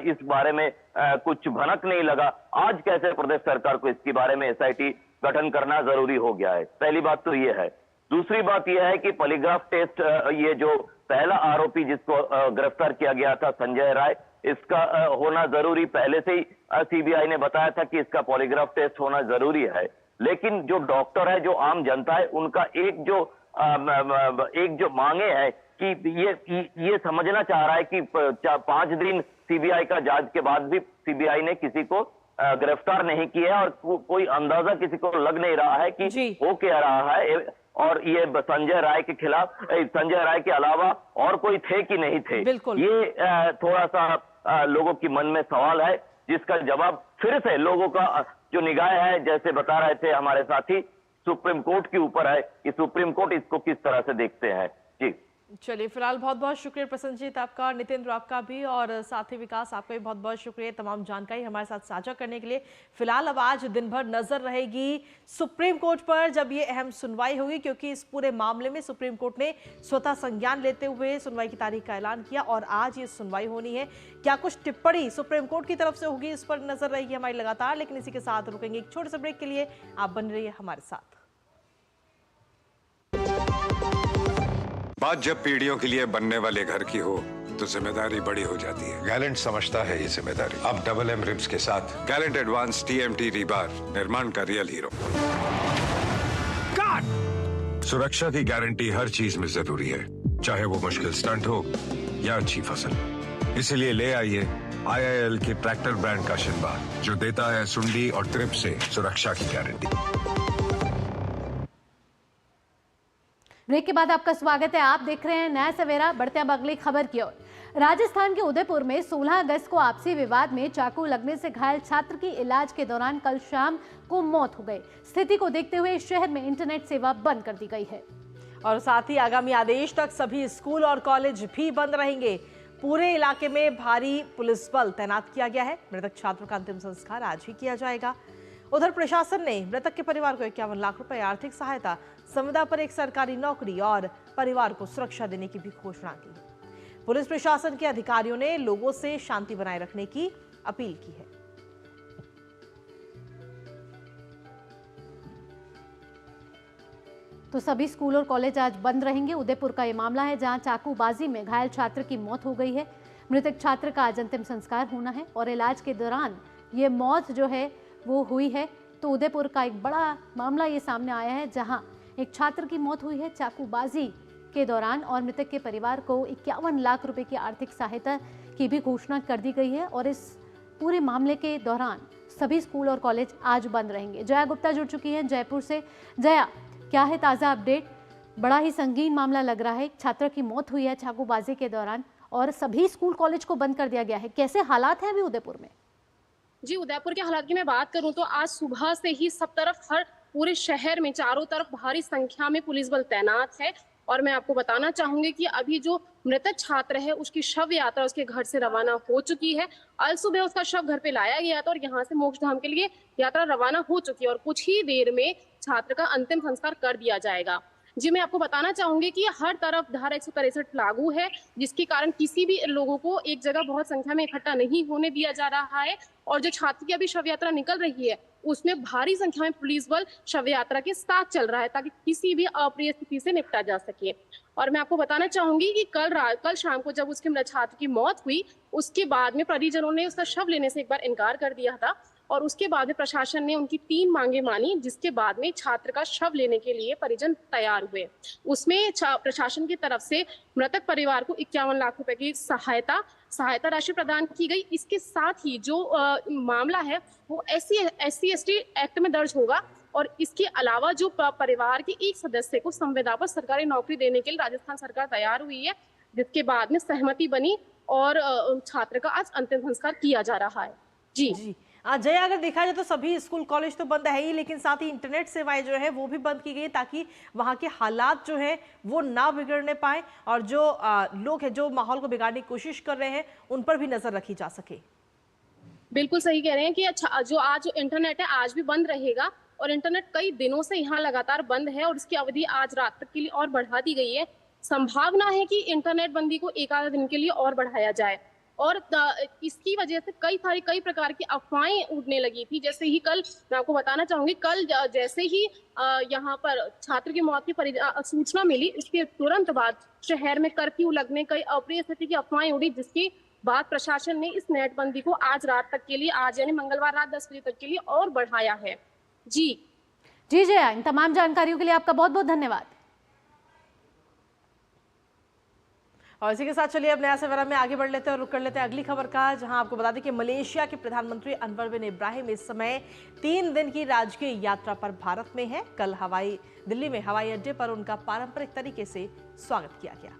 इस बारे में कुछ भनक नहीं लगा, आज कैसे प्रदेश सरकार को इसके बारे में एसआईटी गठन करना जरूरी हो गया है। पहली बात तो ये है। दूसरी बात यह है कि पॉलीग्राफ टेस्ट, ये जो पहला आरोपी जिसको गिरफ्तार किया गया था संजय राय, इसका होना जरूरी पहले से ही सीबीआई ने बताया था कि इसका पॉलीग्राफ टेस्ट होना जरूरी है। लेकिन जो डॉक्टर है, जो आम जनता है, उनका एक जो मांगे है कि ये समझना चाह रहा है कि 5 दिन सीबीआई का जांच के बाद भी सीबीआई ने किसी को गिरफ्तार नहीं किया और कोई अंदाजा किसी को लग नहीं रहा है कि हो क्या रहा है और ये संजय राय के खिलाफ, संजय राय के अलावा और कोई थे कि नहीं थे। ये थोड़ा सा लोगों की मन में सवाल है जिसका जवाब फिर से लोगों का जो निगाह है, जैसे बता रहे थे हमारे साथी, सुप्रीम कोर्ट के ऊपर है कि सुप्रीम कोर्ट इसको किस तरह से देखते हैं। जी चलिए, फिलहाल बहुत बहुत शुक्रिया प्रसन्नजीत आपका, नितेंद्र आपका भी, और साथी विकास आपका भी बहुत बहुत शुक्रिया तमाम जानकारी हमारे साथ साझा करने के लिए। फिलहाल अब आज दिन भर नजर रहेगी सुप्रीम कोर्ट पर जब ये अहम सुनवाई होगी, क्योंकि इस पूरे मामले में सुप्रीम कोर्ट ने स्वतः संज्ञान लेते हुए सुनवाई की तारीख का ऐलान किया और आज ये सुनवाई होनी है। क्या कुछ टिप्पणी सुप्रीम कोर्ट की तरफ से होगी, इस पर नजर रहेगी हमारी लगातार। लेकिन इसी के साथ रुकेंगे एक छोटे से ब्रेक के लिए, आप बने रहिए हमारे साथ। बात जब पीढ़ियों के लिए बनने वाले घर की हो तो जिम्मेदारी बड़ी हो जाती है। गैलेंट समझता है ये जिम्मेदारी। अब डबल एम रिब्स के साथ गैलेंट एडवांस TMT रीबार, निर्माण का रियल हीरो। सुरक्षा की गारंटी हर चीज में जरूरी है, चाहे वो मुश्किल स्टंट हो या अच्छी फसल। इसीलिए ले आइए IIL के ट्रैक्टर ब्रांड का शिनबार, जो देता है सुंडी और ट्रिप से सुरक्षा की गारंटी। ब्रेक के बाद आपका स्वागत है। आप देख रहे हैं नया सवेरा। बढ़ते अब अगली खबर की ओर। राजस्थान के उदयपुर में 16 अगस्त को आपसी विवाद में चाकू लगने से घायल छात्र की इलाज के दौरान कल शाम को मौत हो गई। स्थिति को देखते हुए शहर में इंटरनेट सेवा बंद कर दी गई है और साथ ही आगामी आदेश तक सभी स्कूल और कॉलेज भी बंद रहेंगे। पूरे इलाके में भारी पुलिस बल तैनात किया गया है। मृतक छात्र का अंतिम संस्कार आज ही किया जाएगा। उधर प्रशासन ने मृतक के परिवार को 51 लाख रुपए आर्थिक सहायता, संविदा पर एक सरकारी नौकरी और परिवार को सुरक्षा देने की भी घोषणा की है। पुलिस प्रशासन के अधिकारियों ने लोगों से शांति बनाए रखने की अपील की है। तो सभी स्कूल और कॉलेज आज बंद रहेंगे। उदयपुर का ये मामला है जहां चाकूबाजी में घायल छात्र की मौत हो गई है। मृतक छात्र का आज अंतिम संस्कार होना है और इलाज के दौरान ये मौत जो है वो हुई है। तो उदयपुर का एक बड़ा मामला ये सामने आया है जहां एक छात्र की मौत हुई है चाकूबाजी के दौरान और मृतक के परिवार को 51 लाख रुपए की आर्थिक सहायता की भी घोषणा कर दी गई है। और इस पूरे मामले के दौरान सभी स्कूल और कॉलेज आज बंद रहेंगे। जया गुप्ता जुड़ चुकी है जयपुर से। जया, क्या है ताज़ा अपडेट? बड़ा ही संगीन मामला लग रहा है। एक छात्र की मौत हुई है चाकूबाजी के दौरान और सभी स्कूल कॉलेज को बंद कर दिया गया है। कैसे हालात हैं अभी उदयपुर में? जी, उदयपुर के हालात की मैं बात करूं तो आज सुबह से ही सब तरफ पूरे शहर में चारों तरफ भारी संख्या में पुलिस बल तैनात है। और मैं आपको बताना चाहूंगी कि अभी जो मृतक छात्र है उसकी शव यात्रा उसके घर से रवाना हो चुकी है। आज सुबह उसका शव घर पे लाया गया था और यहाँ से मोक्षधाम के लिए यात्रा रवाना हो चुकी है और कुछ ही देर में छात्र का अंतिम संस्कार कर दिया जाएगा। जी, मैं आपको बताना चाहूंगी कि हर तरफ धारा 163 लागू है, जिसके कारण किसी भी लोगों को एक जगह बहुत संख्या में इकट्ठा नहीं होने दिया जा रहा है। और जो छात्र की अभी शव यात्रा निकल रही है उसमें भारी संख्या में पुलिस बल शव यात्रा के साथ चल रहा है ताकि किसी भी अप्रिय स्थिति से निपटा जा सके। और मैं आपको बताना चाहूंगी कि कल शाम को जब उसके मृत छात्र की मौत हुई उसके बाद में परिजनों ने उसका शव लेने से एक बार इनकार कर दिया था और उसके बाद में प्रशासन ने उनकी 3 मांगे मानी, जिसके बाद में छात्र का शव लेने के लिए परिजन तैयार हुए। उसमें प्रशासन की तरफ से मृतक परिवार को 51 लाख रुपए की सहायता राशि प्रदान की गई। इसके साथ ही जो मामला है वो SC/ST एक्ट में दर्ज होगा और इसके अलावा जो परिवार के एक सदस्य को संविदा पर सरकारी नौकरी देने के लिए राजस्थान सरकार तैयार हुई है, जिसके बाद में सहमति बनी और छात्र का आज अंतिम संस्कार किया जा रहा है। जी जया, अगर देखा जाए तो सभी स्कूल कॉलेज तो बंद है ही, लेकिन साथ ही इंटरनेट सेवाएं जो है वो भी बंद की गई ताकि वहां के हालात जो है वो ना बिगड़ने पाए और जो लोग हैं जो माहौल को बिगाड़ने की कोशिश कर रहे हैं उन पर भी नजर रखी जा सके। बिल्कुल सही कह रहे हैं कि जो आज इंटरनेट है आज भी बंद रहेगा और इंटरनेट कई दिनों से यहाँ लगातार बंद है और इसकी अवधि आज रात तक के लिए और बढ़ा दी गई है। संभावना है कि इंटरनेट बंदी को एक आधा दिन के लिए और बढ़ाया जाए और इसकी वजह से कई प्रकार की अफवाहें उड़ने लगी थी। जैसे ही कल मैं आपको बताना चाहूंगी, कल जैसे ही यहाँ पर छात्र की मौत की सूचना मिली उसके तुरंत बाद शहर में कर्फ्यू लगने कई अप्रिय स्थिति की अफवाहें उड़ी, जिसके बाद प्रशासन ने इस नेट बंदी को आज रात तक के लिए, आज यानी मंगलवार रात 10 बजे तक के लिए और बढ़ाया है। जी जया, इन तमाम जानकारियों के लिए आपका बहुत बहुत धन्यवाद। और इसी के साथ चलिए अब नया सवेरा में आगे बढ़ लेते हैं और रुक कर लेते हैं अगली खबर का, जहां आपको बता दें कि मलेशिया के प्रधानमंत्री अनवर बिन इब्राहिम इस समय 3 दिन की राजकीय यात्रा पर भारत में है। कल दिल्ली में हवाई अड्डे पर उनका पारंपरिक तरीके से स्वागत किया गया।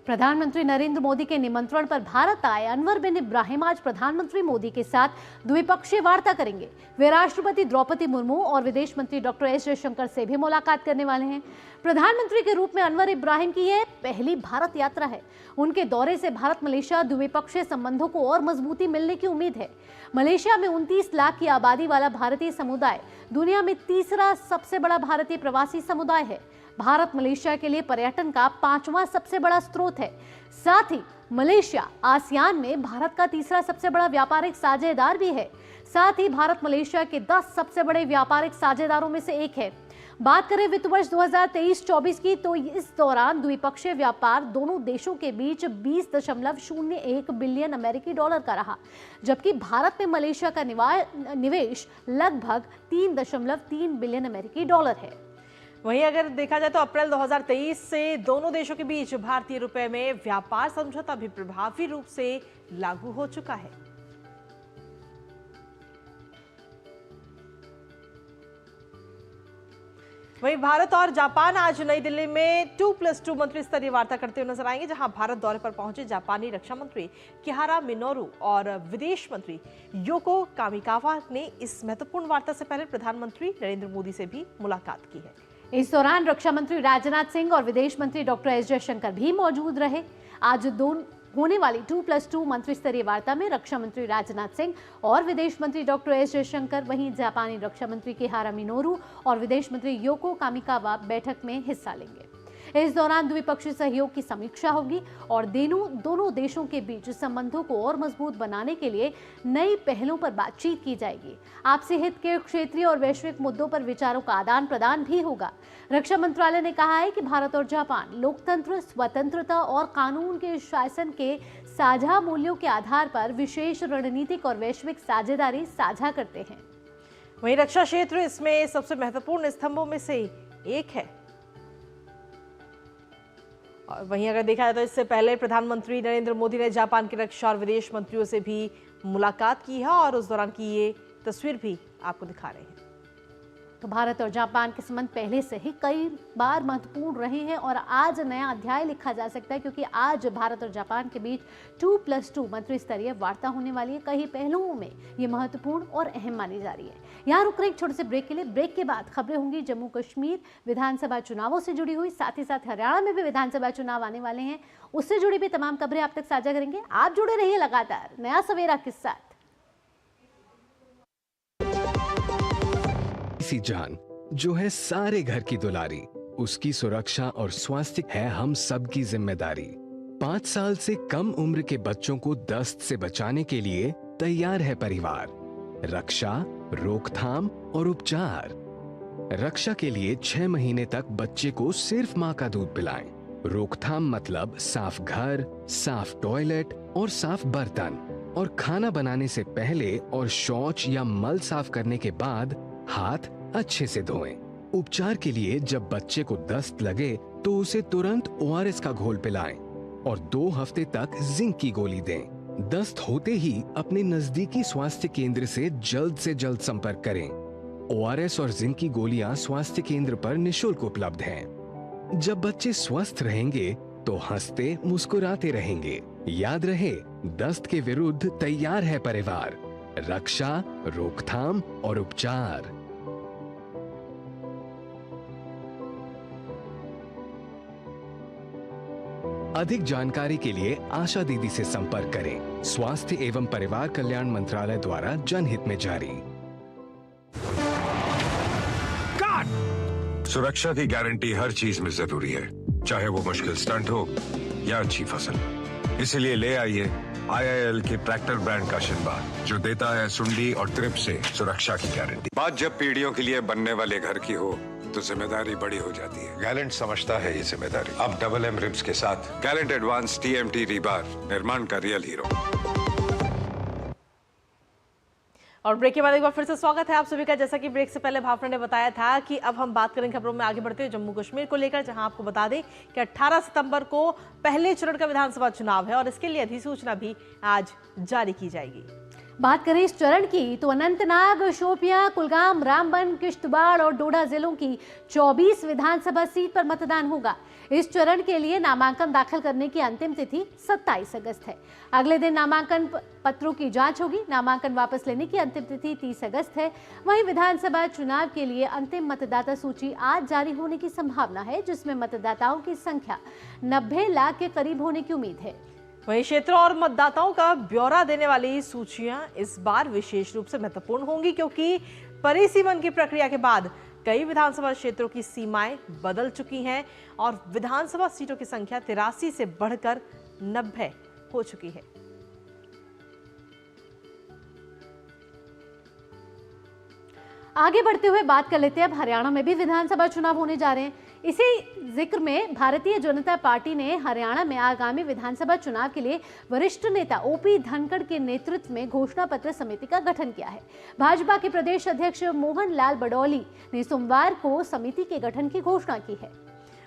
प्रधानमंत्री नरेंद्र मोदी के निमंत्रण पर भारत आए अनवर बिन इब्राहिम आज प्रधानमंत्री मोदी के साथ द्विपक्षीय वार्ता करेंगे। वे राष्ट्रपति द्रौपदी मुर्मू और विदेश मंत्री डॉक्टर एस जयशंकर से भी मुलाकात करने वाले हैं। प्रधानमंत्री के रूप में अनवर इब्राहिम की यह पहली भारत यात्रा है। उनके दौरे से भारत मलेशिया द्विपक्षीय संबंधों को और मजबूती मिलने की उम्मीद है। मलेशिया में 29 लाख की आबादी वाला भारतीय समुदाय दुनिया में तीसरा सबसे बड़ा भारतीय प्रवासी समुदाय है। भारत मलेशिया के लिए पर्यटन का 5वां सबसे बड़ा स्रोत है। साथ ही मलेशिया आसियान में भारत का तीसरा सबसे बड़ा व्यापारिक साझेदार भी है। साथ ही भारत मलेशिया के 10 सबसे बड़े व्यापारिक साझेदारों में से एक है। बात करें वित्त वर्ष 2023-24 की, तो इस दौरान द्विपक्षीय व्यापार दोनों देशों के बीच 20.01 बिलियन अमेरिकी डॉलर का रहा, जबकि भारत में मलेशिया का निवेश लगभग 3.3 बिलियन अमेरिकी डॉलर है। वहीं अगर देखा जाए तो अप्रैल 2023 से दोनों देशों के बीच भारतीय रुपए में व्यापार समझौता भी प्रभावी रूप से लागू हो चुका है। वहीं भारत और जापान आज नई दिल्ली में 2+2 मंत्री स्तरीय वार्ता करते हुए नजर आएंगे, जहां भारत दौरे पर पहुंचे जापानी रक्षा मंत्री किहारा मिनोरू और विदेश मंत्री योको कामिकावा ने इस महत्वपूर्ण वार्ता से पहले प्रधानमंत्री नरेंद्र मोदी से भी मुलाकात की है। इस दौरान रक्षा मंत्री राजनाथ सिंह और विदेश मंत्री डॉक्टर एस जयशंकर भी मौजूद रहे। आज होने वाली 2+2 मंत्री स्तरीय वार्ता में रक्षा मंत्री राजनाथ सिंह और विदेश मंत्री डॉक्टर एस जयशंकर, वहीं जापानी रक्षा मंत्री किहारा मिनोरू और विदेश मंत्री योको कामिकावा बैठक में हिस्सा लेंगे। इस दौरान द्विपक्षीय सहयोग की समीक्षा होगी और दोनों देशों के बीच संबंधों को और मजबूत बनाने के लिए नई पहलों पर बातचीत की जाएगी। आपसी हित के क्षेत्रीय और वैश्विक मुद्दों पर विचारों का आदान प्रदान भी होगा। रक्षा मंत्रालय ने कहा है कि भारत और जापान लोकतंत्र, स्वतंत्रता और कानून के शासन के साझा मूल्यों के आधार पर विशेष रणनीतिक और वैश्विक साझेदारी साझा करते हैं। वहीं रक्षा क्षेत्र इसमें सबसे महत्वपूर्ण स्तंभों में से एक है। और वहीं अगर देखा जाए तो इससे पहले प्रधानमंत्री नरेंद्र मोदी ने जापान के रक्षा और विदेश मंत्रियों से भी मुलाकात की है और उस दौरान की ये तस्वीर भी आपको दिखा रहे हैं। तो भारत और जापान के संबंध पहले से ही कई बार महत्वपूर्ण रहे हैं और आज नया अध्याय लिखा जा सकता है, क्योंकि आज भारत और जापान के बीच 2+2 मंत्री स्तरीय वार्ता होने वाली है। कई पहलुओं में ये महत्वपूर्ण और अहम मानी जा रही है। यहाँ रुक रहे एक छोटे से ब्रेक के लिए। ब्रेक के बाद खबरें होंगी जम्मू कश्मीर विधानसभा चुनावों से जुड़ी हुई, साथ ही साथ हरियाणा में भी विधानसभा चुनाव आने वाले हैं, उससे जुड़ी भी तमाम खबरें आप तक साझा करेंगे। आप जुड़े रहिए लगातार नया सवेरा के साथ। जान जो है सारे घर की दुलारी, उसकी सुरक्षा और स्वास्थ्य है हम सब की जिम्मेदारी। 5 साल से कम उम्र के बच्चों को दस्त से बचाने के लिए तैयार है परिवार। रक्षा, रोकथाम और उपचार। रक्षा के लिए 6 महीने तक बच्चे को सिर्फ मां का दूध पिलाएं। रोकथाम मतलब साफ घर, साफ टॉयलेट और साफ बर्तन, और खाना बनाने से पहले और शौच या मल साफ करने के बाद हाथ अच्छे से धोएं। उपचार के लिए जब बच्चे को दस्त लगे तो उसे तुरंत ORS का घोल पिलाएं और 2 हफ्ते तक जिंक की गोली दें। दस्त होते ही अपने नजदीकी स्वास्थ्य केंद्र से जल्द संपर्क करें। ORS और जिंक की गोलियां स्वास्थ्य केंद्र पर निशुल्क उपलब्ध हैं। जब बच्चे स्वस्थ रहेंगे तो हंसते मुस्कुराते रहेंगे। याद रहे, दस्त के विरुद्ध तैयार है परिवार। रक्षा, रोकथाम और उपचार। अधिक जानकारी के लिए आशा दीदी से संपर्क करें। स्वास्थ्य एवं परिवार कल्याण मंत्रालय द्वारा जनहित में जारी। सुरक्षा की गारंटी हर चीज में जरूरी है, चाहे वो मुश्किल स्टंट हो या अच्छी फसल। इसलिए ले आइए IIL के ट्रैक्टर ब्रांड का शिनबार, जो देता है सुंडी और ट्रिप से सुरक्षा की गारंटी। बात जब पीढ़ियों के लिए बनने वाले घर की हो तो जिम्मेदारी बड़ी हो जाती है। गैलेंट समझता है ये जिम्मेदारी। अब MM रिब्स के साथ गैलेंट एडवांस TMT रीबार, निर्माण का रियल हीरो। और ब्रेक के बाद एक बार फिर से स्वागत है आप सभी का। जैसा कि ब्रेक से पहले भावना ने बताया था कि अब हम बात करेंगे खबरों में आगे बढ़ते हुए जम्मू कश्मीर को लेकर, जहां आपको बता दें कि 18 सितंबर को पहले चरण का विधानसभा चुनाव है और इसके लिए अधिसूचना भी आज जारी की जाएगी। बात करें इस चरण की तो अनंतनाग, शोपियां, कुलगाम, रामबन, किश्तवाड़ और डोडा जिलों की 24 विधानसभा सीट पर मतदान होगा। इस चरण के लिए नामांकन दाखिल करने की अंतिम तिथि 27 अगस्त है। अगले दिन नामांकन पत्रों की जांच होगी। नामांकन वापस लेने की अंतिम तिथि 30 अगस्त है। वहीं विधानसभा चुनाव के लिए अंतिम मतदाता सूची आज जारी होने की संभावना है, जिसमें मतदाताओं की संख्या 90 लाख के करीब होने की उम्मीद है। वहीं क्षेत्र और मतदाताओं का ब्यौरा देने वाली सूचियां इस बार विशेष रूप से महत्वपूर्ण होंगी, क्योंकि परिसीमन की प्रक्रिया के बाद कई विधानसभा क्षेत्रों की सीमाएं बदल चुकी हैं और विधानसभा सीटों की संख्या 83 से बढ़कर 90 हो चुकी है। आगे बढ़ते हुए बात कर लेते हैं अब हरियाणा में भी विधानसभा चुनाव होने जा रहे हैं। इसी जिक्र में भारतीय जनता पार्टी ने हरियाणा में आगामी विधानसभा चुनाव के लिए वरिष्ठ नेता OP धनखड़ के नेतृत्व में घोषणा पत्र समिति का गठन किया है। भाजपा के प्रदेश अध्यक्ष मोहन लाल बडौली ने सोमवार को समिति के गठन की घोषणा की है।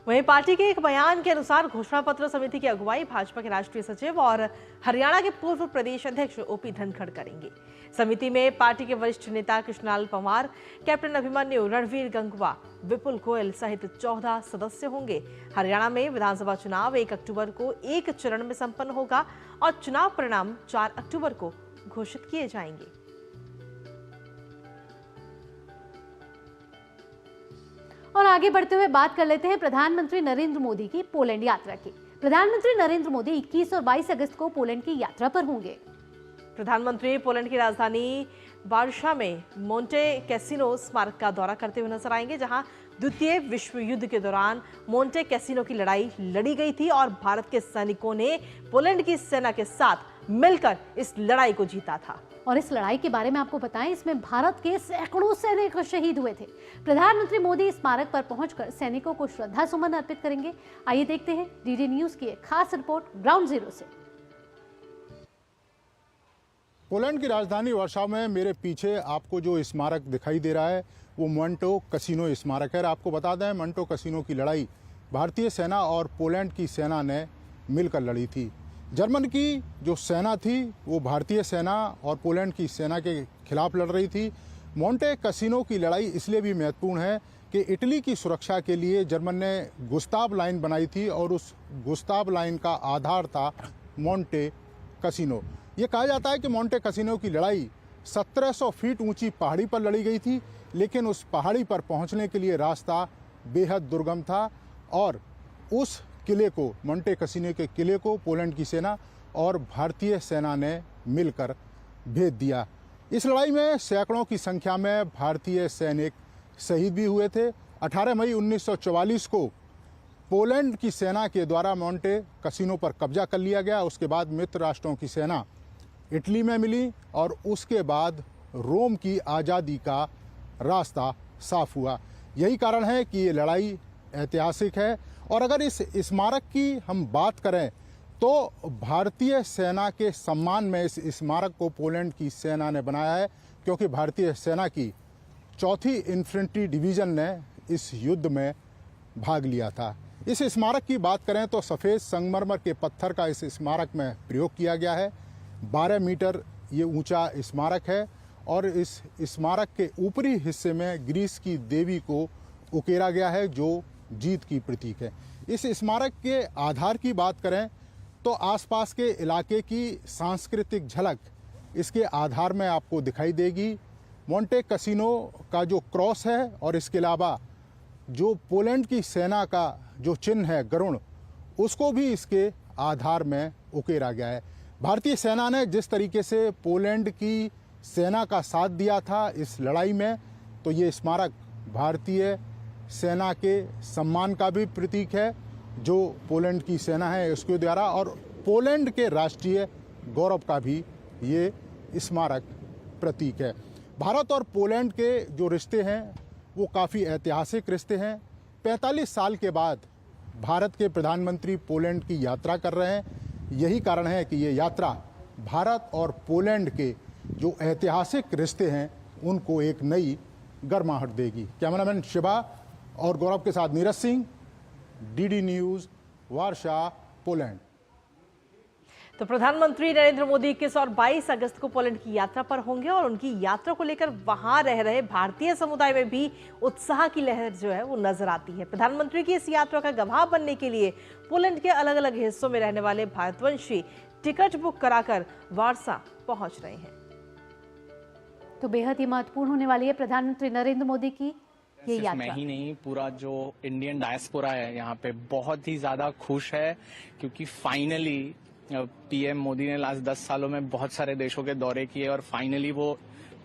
वहीं पार्टी के एक बयान के अनुसार घोषणा पत्र समिति की अगुवाई भाजपा के राष्ट्रीय सचिव और हरियाणा के पूर्व प्रदेश अध्यक्ष ओपी धनखड़ करेंगे। समिति में पार्टी के वरिष्ठ नेता कृष्णलाल पंवार, कैप्टन अभिमन्यु, रणवीर गंगवा, विपुल गोयल सहित 14 सदस्य होंगे। हरियाणा में विधानसभा चुनाव 1 अक्टूबर को एक चरण में संपन्न होगा और चुनाव परिणाम 4 अक्टूबर को घोषित किए जाएंगे। और आगे बढ़ते हुए बात कर लेते हैं प्रधानमंत्री नरेंद्र मोदी की पोलैंड यात्रा की। प्रधानमंत्री नरेंद्र मोदी 21 और 22 अगस्त को पोलैंड की यात्रा पर होंगे। प्रधानमंत्री पोलैंड की राजधानी वार्सा में मोंटे कैसिनो स्मारक का दौरा करते हुए नजर आएंगे, जहां द्वितीय विश्व युद्ध के दौरान मोंटे कैसिनो की लड़ाई लड़ी गई थी और भारत के सैनिकों ने पोलैंड की सेना के साथ मिलकर इस लड़ाई को जीता था। और इस लड़ाई के बारे में आपको बताएं, इसमें भारत के सैकड़ों सैनिक शहीद हुए थे। प्रधानमंत्री मोदी स्मारक पर पहुंचकर सैनिकों को श्रद्धा सुमन अर्पित करेंगे। आइए देखते हैं डीडी न्यूज की एक खास रिपोर्ट ग्राउंड जीरो से। पोलैंड की राजधानी वार्सा में मेरे पीछे आपको जो स्मारक दिखाई दे रहा है वो मोंटे कैसिनो स्मारक है। आपको बता दें, मोंटे कैसिनो की लड़ाई भारतीय सेना और पोलैंड की सेना ने मिलकर लड़ी थी। जर्मन की जो सेना थी वो भारतीय सेना और पोलैंड की सेना के खिलाफ लड़ रही थी। मोंटे कैसिनो की लड़ाई इसलिए भी महत्वपूर्ण है कि इटली की सुरक्षा के लिए जर्मन ने गुस्ताव लाइन बनाई थी और उस गुस्ताव लाइन का आधार था मोंटे कैसिनो। ये कहा जाता है कि मोंटे कैसिनो की लड़ाई 1700 फीट ऊंची पहाड़ी पर लड़ी गई थी, लेकिन उस पहाड़ी पर पहुंचने के लिए रास्ता बेहद दुर्गम था और उस किले को, मोंटे कैसिनो के किले को पोलैंड की सेना और भारतीय सेना ने मिलकर भेद दिया। इस लड़ाई में सैकड़ों की संख्या में भारतीय सैनिक शहीद भी हुए थे। 18 मई 1944 को पोलैंड की सेना के द्वारा मोंटे कैसिनो पर कब्जा कर लिया गया। उसके बाद मित्र राष्ट्रों की सेना इटली में मिली और उसके बाद रोम की आज़ादी का रास्ता साफ हुआ। यही कारण है कि ये लड़ाई ऐतिहासिक है। और अगर इस स्मारक की हम बात करें तो भारतीय सेना के सम्मान में इस स्मारक को पोलैंड की सेना ने बनाया है, क्योंकि भारतीय सेना की 4th इन्फेंट्री डिवीज़न ने इस युद्ध में भाग लिया था। इस स्मारक की बात करें तो सफ़ेद संगमरमर के पत्थर का इस स्मारक में प्रयोग किया गया है। 12 मीटर ये ऊंचा स्मारक है और इस स्मारक के ऊपरी हिस्से में ग्रीस की देवी को उकेरा गया है, जो जीत की प्रतीक है। इस स्मारक के आधार की बात करें तो आसपास के इलाके की सांस्कृतिक झलक इसके आधार में आपको दिखाई देगी। मोंटे कैसिनो का जो क्रॉस है और इसके अलावा जो पोलैंड की सेना का जो चिन्ह है गरुड़, उसको भी इसके आधार में उकेरा गया है। भारतीय सेना ने जिस तरीके से पोलैंड की सेना का साथ दिया था इस लड़ाई में, तो ये स्मारक भारतीय सेना के सम्मान का भी प्रतीक है जो पोलैंड की सेना है उसके द्वारा, और पोलैंड के राष्ट्रीय गौरव का भी ये स्मारक प्रतीक है। भारत और पोलैंड के जो रिश्ते हैं वो काफ़ी ऐतिहासिक रिश्ते हैं। 45 साल के बाद भारत के प्रधानमंत्री पोलैंड की यात्रा कर रहे हैं। यही कारण है कि ये यात्रा भारत और पोलैंड के जो ऐतिहासिक रिश्ते हैं उनको एक नई गर्माहट देगी। कैमरामैन शिवा और गौरव के साथ Neeraj Singh, DD news, Warsaw, Poland. तो प्रधानमंत्री नरेंद्र मोदी 21 और 22 अगस्त को पोलैंड की यात्रा पर होंगे और उनकी यात्रा को लेकर वहां रह रहे भारतीय समुदाय में भी उत्साह की लहर जो है वो नजर आती है। प्रधानमंत्री की इस यात्रा का गवाह बनने के लिए पोलैंड के अलग अलग हिस्सों में रहने वाले भारतवंशी टिकट बुक कराकर वार्सा पहुंच रहे हैं। तो बेहद ही महत्वपूर्ण होने वाली है प्रधानमंत्री नरेंद्र मोदी की ये यात्रा। मैं ही नहीं, पूरा जो इंडियन डायस्पोरा है यहाँ पे बहुत ही ज्यादा खुश है, क्योंकि फाइनली पीएम मोदी ने लास्ट 10 सालों में बहुत सारे देशों के दौरे किए और फाइनली वो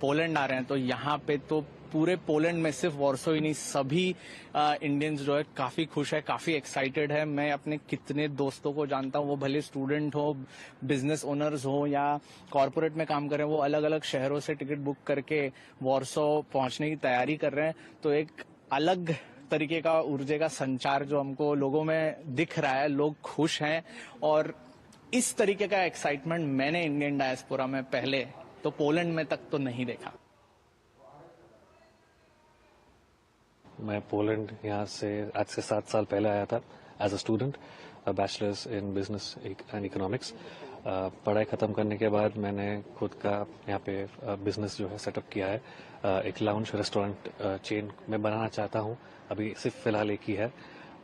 पोलैंड आ रहे हैं। तो यहाँ पे तो पूरे पोलैंड में सिर्फ वार्सो ही नहीं, सभी इंडियंस जो है काफी खुश है, काफी एक्साइटेड है। मैं अपने कितने दोस्तों को जानता हूँ, वो भले स्टूडेंट हो, बिजनेस ओनर्स हो या कॉर्पोरेट में काम कर रहे हैं, वो अलग अलग शहरों से टिकट बुक करके वार्सो पहुंचने की तैयारी कर रहे हैं। तो एक अलग तरीके का ऊर्जा का संचार जो हमको लोगों में दिख रहा है, लोग खुश हैं और इस तरीके का एक्साइटमेंट मैंने इंडियन डायस्पोरा में पहले तो पोलैंड में तक तो नहीं देखा। मैं पोलैंड यहाँ से आज से 7 साल पहले आया था as a student, bachelors in business and economics. पढ़ाई ख़त्म करने के बाद मैंने खुद का यहाँ पे बिजनेस जो है सेटअप किया है। एक लाउंज रेस्टोरेंट चेन में बनाना चाहता हूँ। अभी सिर्फ फिलहाल एक ही है,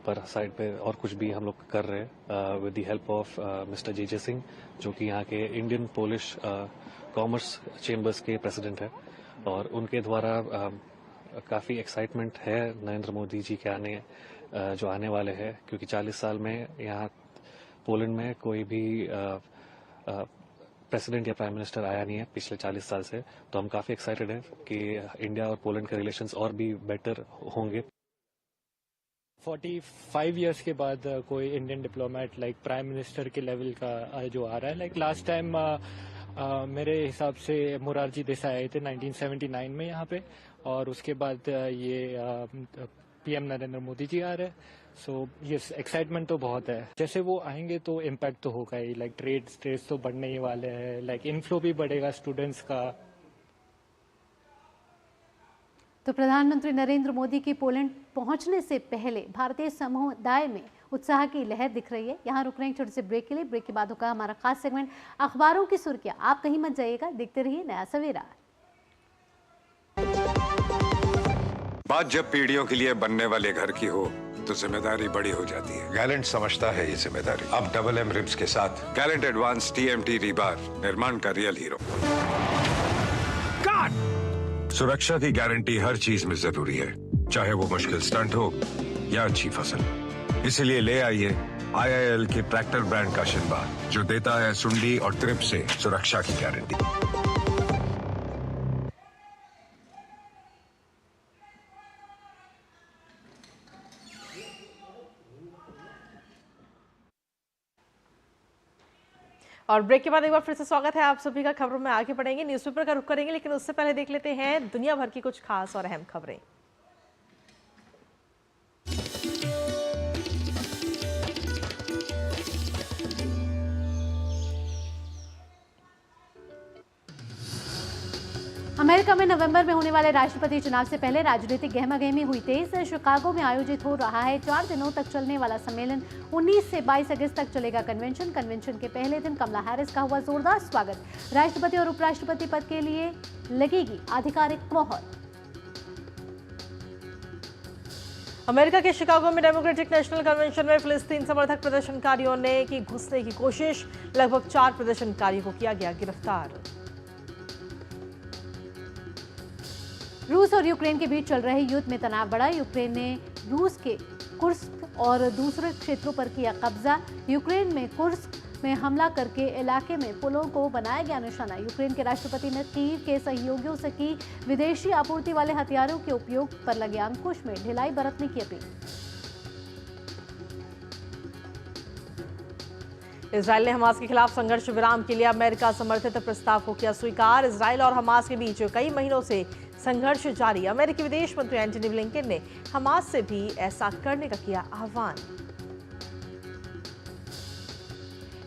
पर साइड पे और कुछ भी हम लोग कर रहे हैं with the help of mister J Singh, जो कि यहाँ के इंडियन पोलिश कॉमर्स चेम्बर्स के प्रेसिडेंट हैं। और उनके द्वारा काफ़ी एक्साइटमेंट है नरेंद्र मोदी जी के जो आने वाले हैं, क्योंकि 40 साल में यहाँ पोलैंड में कोई भी प्रेसिडेंट या प्राइम मिनिस्टर आया नहीं है पिछले 40 साल से। तो हम काफ़ी एक्साइटेड हैं कि इंडिया और पोलैंड के रिलेशंस और भी बेटर होंगे। 45 इयर्स के बाद कोई Indian diplomat like prime minister के लेवल का जो आ रहा है। लाइक लास्ट टाइम मेरे हिसाब से मोरारजी देसाई आए थे 1979 में यहाँ पे, और उसके बाद ये पीएम नरेंद्र मोदी जी आ रहे हैं। सो यस, एक्साइटमेंट तो बहुत है। जैसे वो आएंगे तो इम्पैक्ट तो होगा ही, लाइक ट्रेड्स तो बढ़ने ही वाले हैं, लाइक इनफ्लो भी बढ़ेगा स्टूडेंट्स का। तो प्रधानमंत्री नरेंद्र मोदी की पोलैंड पहुंचने से पहले भारतीय समुदाय में उत्साह की लहर दिख रही है। यहाँ रुक रहे हैं छोटे से ब्रेक के लिए। ब्रेक के बाद होगा हमारा खास सेगमेंट अखबारों की सुर्खियां। आप कहीं मत जाइएगा, देखते रहिए नया सवेरा। बात जब पीढ़ियों के लिए बनने वाले घर की हो तो जिम्मेदारी बड़ी हो जाती है। गैलेंट समझता है ये जिम्मेदारी। अब डबल एम रिब्स के साथ गैलेंट एडवांस TMT रीबार, निर्माण का रियल हीरो। सुरक्षा की गारंटी हर चीज में जरूरी है, चाहे वो मुश्किल स्टंट हो या अच्छी फसल। इसलिए ले आइए IIL के ट्रैक्टर ब्रांड का शिनबार, जो देता है सुंडी और ट्रिप से सुरक्षा की गारंटी। और ब्रेक के बाद एक बार फिर से स्वागत है आप सभी का। खबरों में आगे बढ़ेंगे, न्यूज़पेपर का रुख करेंगे, लेकिन उससे पहले देख लेते हैं दुनिया भर की कुछ खास और अहम खबरें। अमेरिका में नवंबर में होने वाले राष्ट्रपति चुनाव से पहले राजनीतिक गहमागहमी हुई तेज। शिकागो में आयोजित हो रहा है 4 दिनों तक चलने वाला सम्मेलन। 19 से 22 अगस्त तक चलेगा कन्वेंशन के पहले दिन कमला हैरिस का हुआ जोरदार स्वागत। राष्ट्रपति और उपराष्ट्रपति पद के लिए लगेगी आधिकारिक मोहर। अमेरिका के शिकागो में डेमोक्रेटिक नेशनल कन्वेंशन में फिलिस्तीन समर्थक प्रदर्शनकारियों ने की घुसने की कोशिश। लगभग 4 प्रदर्शनकारियों को किया गया गिरफ्तार। रूस और यूक्रेन के बीच चल रहे युद्ध में तनाव बढ़ा। यूक्रेन ने रूस के कुर्स्क और दूसरे क्षेत्रों पर किया कब्जा। यूक्रेन में कुर्स्क में हमला करके इलाके में पुलों को बनाया गया निशाना। यूक्रेन के राष्ट्रपति ने कीव के सहयोगियों से की विदेशी आपूर्ति वाले हथियारों के उपयोग पर लगे अंकुश में ढिलाई बरतने की अपील। इजराइल ने हमास के खिलाफ संघर्ष विराम के लिए अमेरिका समर्थित प्रस्ताव को किया स्वीकार। इजराइल और हमास के बीच कई महीनों से संघर्ष जारी। अमेरिकी विदेश मंत्री एंटनी ब्लिंकन ने हमास से भी ऐसा करने का किया आह्वान।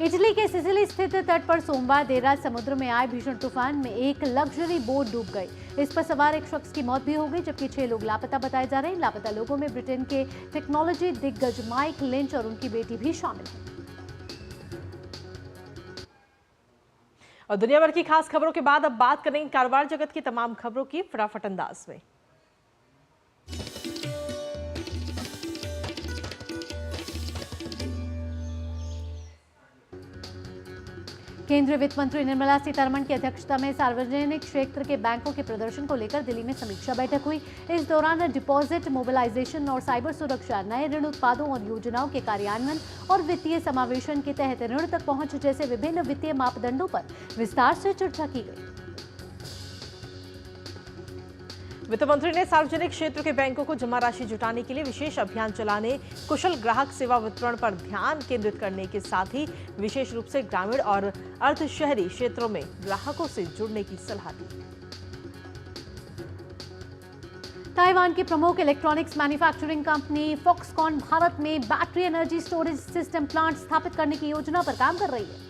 इटली के सिसिली स्थित तट पर सोमवार देर रात समुद्र में आए भीषण तूफान में एक लग्जरी बोट डूब गई। इस पर सवार एक शख्स की मौत भी हो गई, जबकि 6 लोग लापता बताए जा रहे हैं। लापता लोगों में ब्रिटेन के टेक्नोलॉजी दिग्गज माइक लिंच और उनकी बेटी भी शामिल है। और दुनिया भर की खास खबरों के बाद अब बात करेंगे कारोबार जगत की तमाम खबरों की फटाफट अंदाज में। केंद्रीय वित्त मंत्री निर्मला सीतारमण की अध्यक्षता में सार्वजनिक क्षेत्र के बैंकों के प्रदर्शन को लेकर दिल्ली में समीक्षा बैठक हुई। इस दौरान डिपॉजिट मोबिलाइजेशन और साइबर सुरक्षा, नए ऋण उत्पादों और योजनाओं के कार्यान्वयन और वित्तीय समावेशन के तहत ऋण तक पहुंच जैसे विभिन्न वित्तीय मापदंडों पर विस्तार से चर्चा की गई। वित्त मंत्री ने सार्वजनिक क्षेत्र के बैंकों को जमा राशि जुटाने के लिए विशेष अभियान चलाने, कुशल ग्राहक सेवा वितरण पर ध्यान केंद्रित करने के साथ ही विशेष रूप से ग्रामीण और अर्ध शहरी क्षेत्रों में ग्राहकों से जुड़ने की सलाह दी। ताइवान की प्रमुख electronics manufacturing company Foxconn Bharat में battery energy storage system plant स्थापित करने की योजना पर काम कर रही है।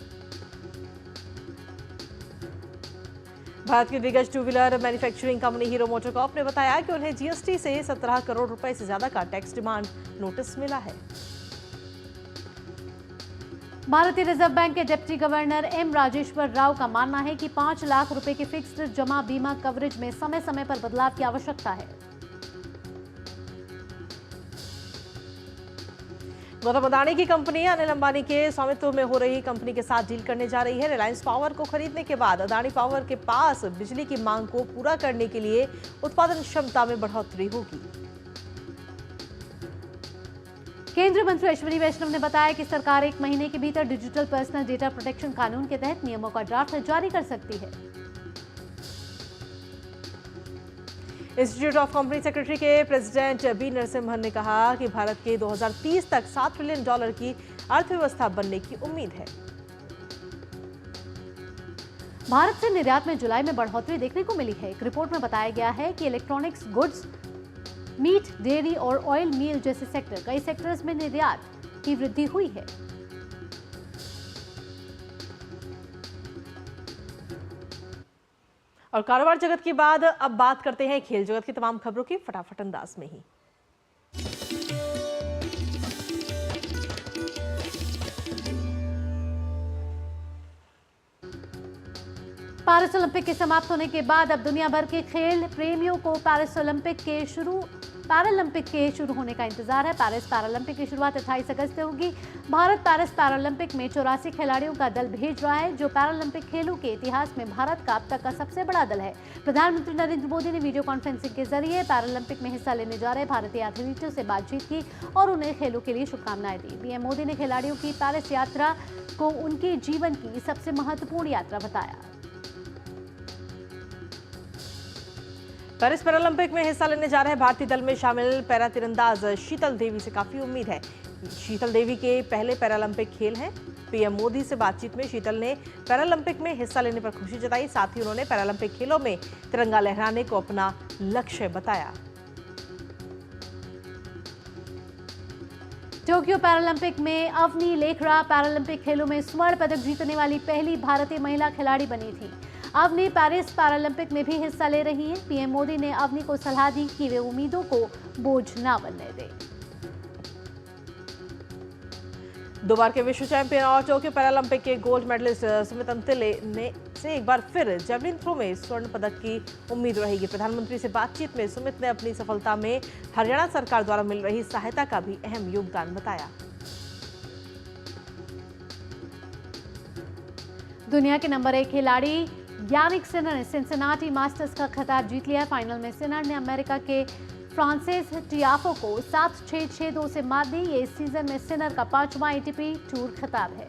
भारत की दिग्गज two wheeler manufacturing company hero MotoCorp ने बताया कि उन्हें जीएसटी से 17 करोड़ रुपए से ज्यादा का टैक्स डिमांड नोटिस मिला है। भारतीय रिजर्व बैंक के deputy governor M Rajeshwar Rao का मानना है कि 5 लाख रुपए के फिक्स्ड जमा बीमा कवरेज में समय समय पर बदलाव की आवश्यकता है। गौतम अदानी की कंपनी अनिल अंबानी के स्वामित्व में हो रही कंपनी के साथ डील करने जा रही है। रिलायंस पावर को खरीदने के बाद अदानी पावर के पास बिजली की मांग को पूरा करने के लिए उत्पादन क्षमता में बढ़ोतरी होगी। केंद्रीय मंत्री अश्विनी वैष्णव ने बताया कि सरकार 1 महीने के भीतर डिजिटल पर्सनल डेटा प्रोटेक्शन कानून के तहत नियमों का ड्राफ्ट जारी कर सकती है। इंस्टीट्यूट ऑफ कंपनी सेक्रेटरी के प्रेसिडेंट बी नरसिम्हन ने कहा कि भारत के 2030 तक $7 ट्रिलियन की अर्थव्यवस्था बनने की उम्मीद है। भारत से निर्यात में जुलाई में बढ़ोतरी देखने को मिली है। एक रिपोर्ट में बताया गया है कि इलेक्ट्रॉनिक्स गुड्स, मीट, डेयरी और ऑयल मील जैसे सेक्टर, कई सेक्टर्स में निर्यात की वृद्धि हुई है। और कारोबार जगत के बाद अब बात करते हैं खेल जगत की तमाम खबरों की फटाफट अंदाज में ही। पेरिस ओलंपिक के समाप्त होने के बाद अब दुनिया भर के खेल प्रेमियों को पैरालंपिक के शुरू होने का इंतजार है। पेरिस पैरालंपिक की शुरुआत 28 अगस्त से होगी। भारत पेरिस पैरालंपिक में 84 खिलाड़ियों का दल भेज रहा है, जो पैरालंपिक खेलों के इतिहास में भारत का अब तक का सबसे बड़ा दल है। प्रधानमंत्री नरेंद्र मोदी ने वीडियो कॉन्फ्रेंसिंग के जरिए पैरालंपिक में हिस्सा लेने जा रहे भारतीय एथलीटों से बातचीत की और उन्हें खेलों के लिए शुभकामनाएं दी। पीएम मोदी ने खिलाड़ियों की पेरिस यात्रा को उनके जीवन की सबसे महत्वपूर्ण यात्रा बताया। पेरिस पैरालंपिक में हिस्सा लेने जा रहे भारतीय दल में शामिल पैरा तीरंदाज शीतल देवी से काफी उम्मीद है। शीतल देवी के पहले पैरालंपिक खेल हैं। पीएम मोदी से बातचीत में शीतल ने पैरालंपिक में हिस्सा लेने पर खुशी जताई। साथ ही उन्होंने पैरालंपिक खेलों में तिरंगा लहराने को अपना लक्ष्य बताया। टोक्यो पैरालंपिक में अवनी लेखरा पैरालंपिक खेलों में स्वर्ण पदक जीतने वाली पहली भारतीय महिला खिलाड़ी बनी थी। अवनी पेरिस पैरालंपिक में भी हिस्सा ले रही है। पीएम मोदी ने अवनी को सलाह दी कि वे उम्मीदों को बोझ न बनने दें। 2 बार के विश्व चैंपियन और टोक्यो पैरालंपिक के गोल्ड मेडलिस्ट सुमित अंतिले ने से एक बार फिर जेवलिन थ्रो में स्वर्ण पदक की उम्मीद रहेगी। प्रधानमंत्री से बातचीत में सुमित ने अपनी सफलता में हरियाणा सरकार द्वारा मिल रही सहायता का भी अहम योगदान बताया। दुनिया के नंबर 1 खिलाड़ी यानिक सिनर ने सिंसिनाटी मास्टर्स का खिताब जीत लिया। फाइनल में सिनर ने अमेरिका के फ्रांसिस टियाफो को 7-6, 6-2 से मात दी। ये इस सीजन में सिनर का 5वां एटीपी टूर खिताब है।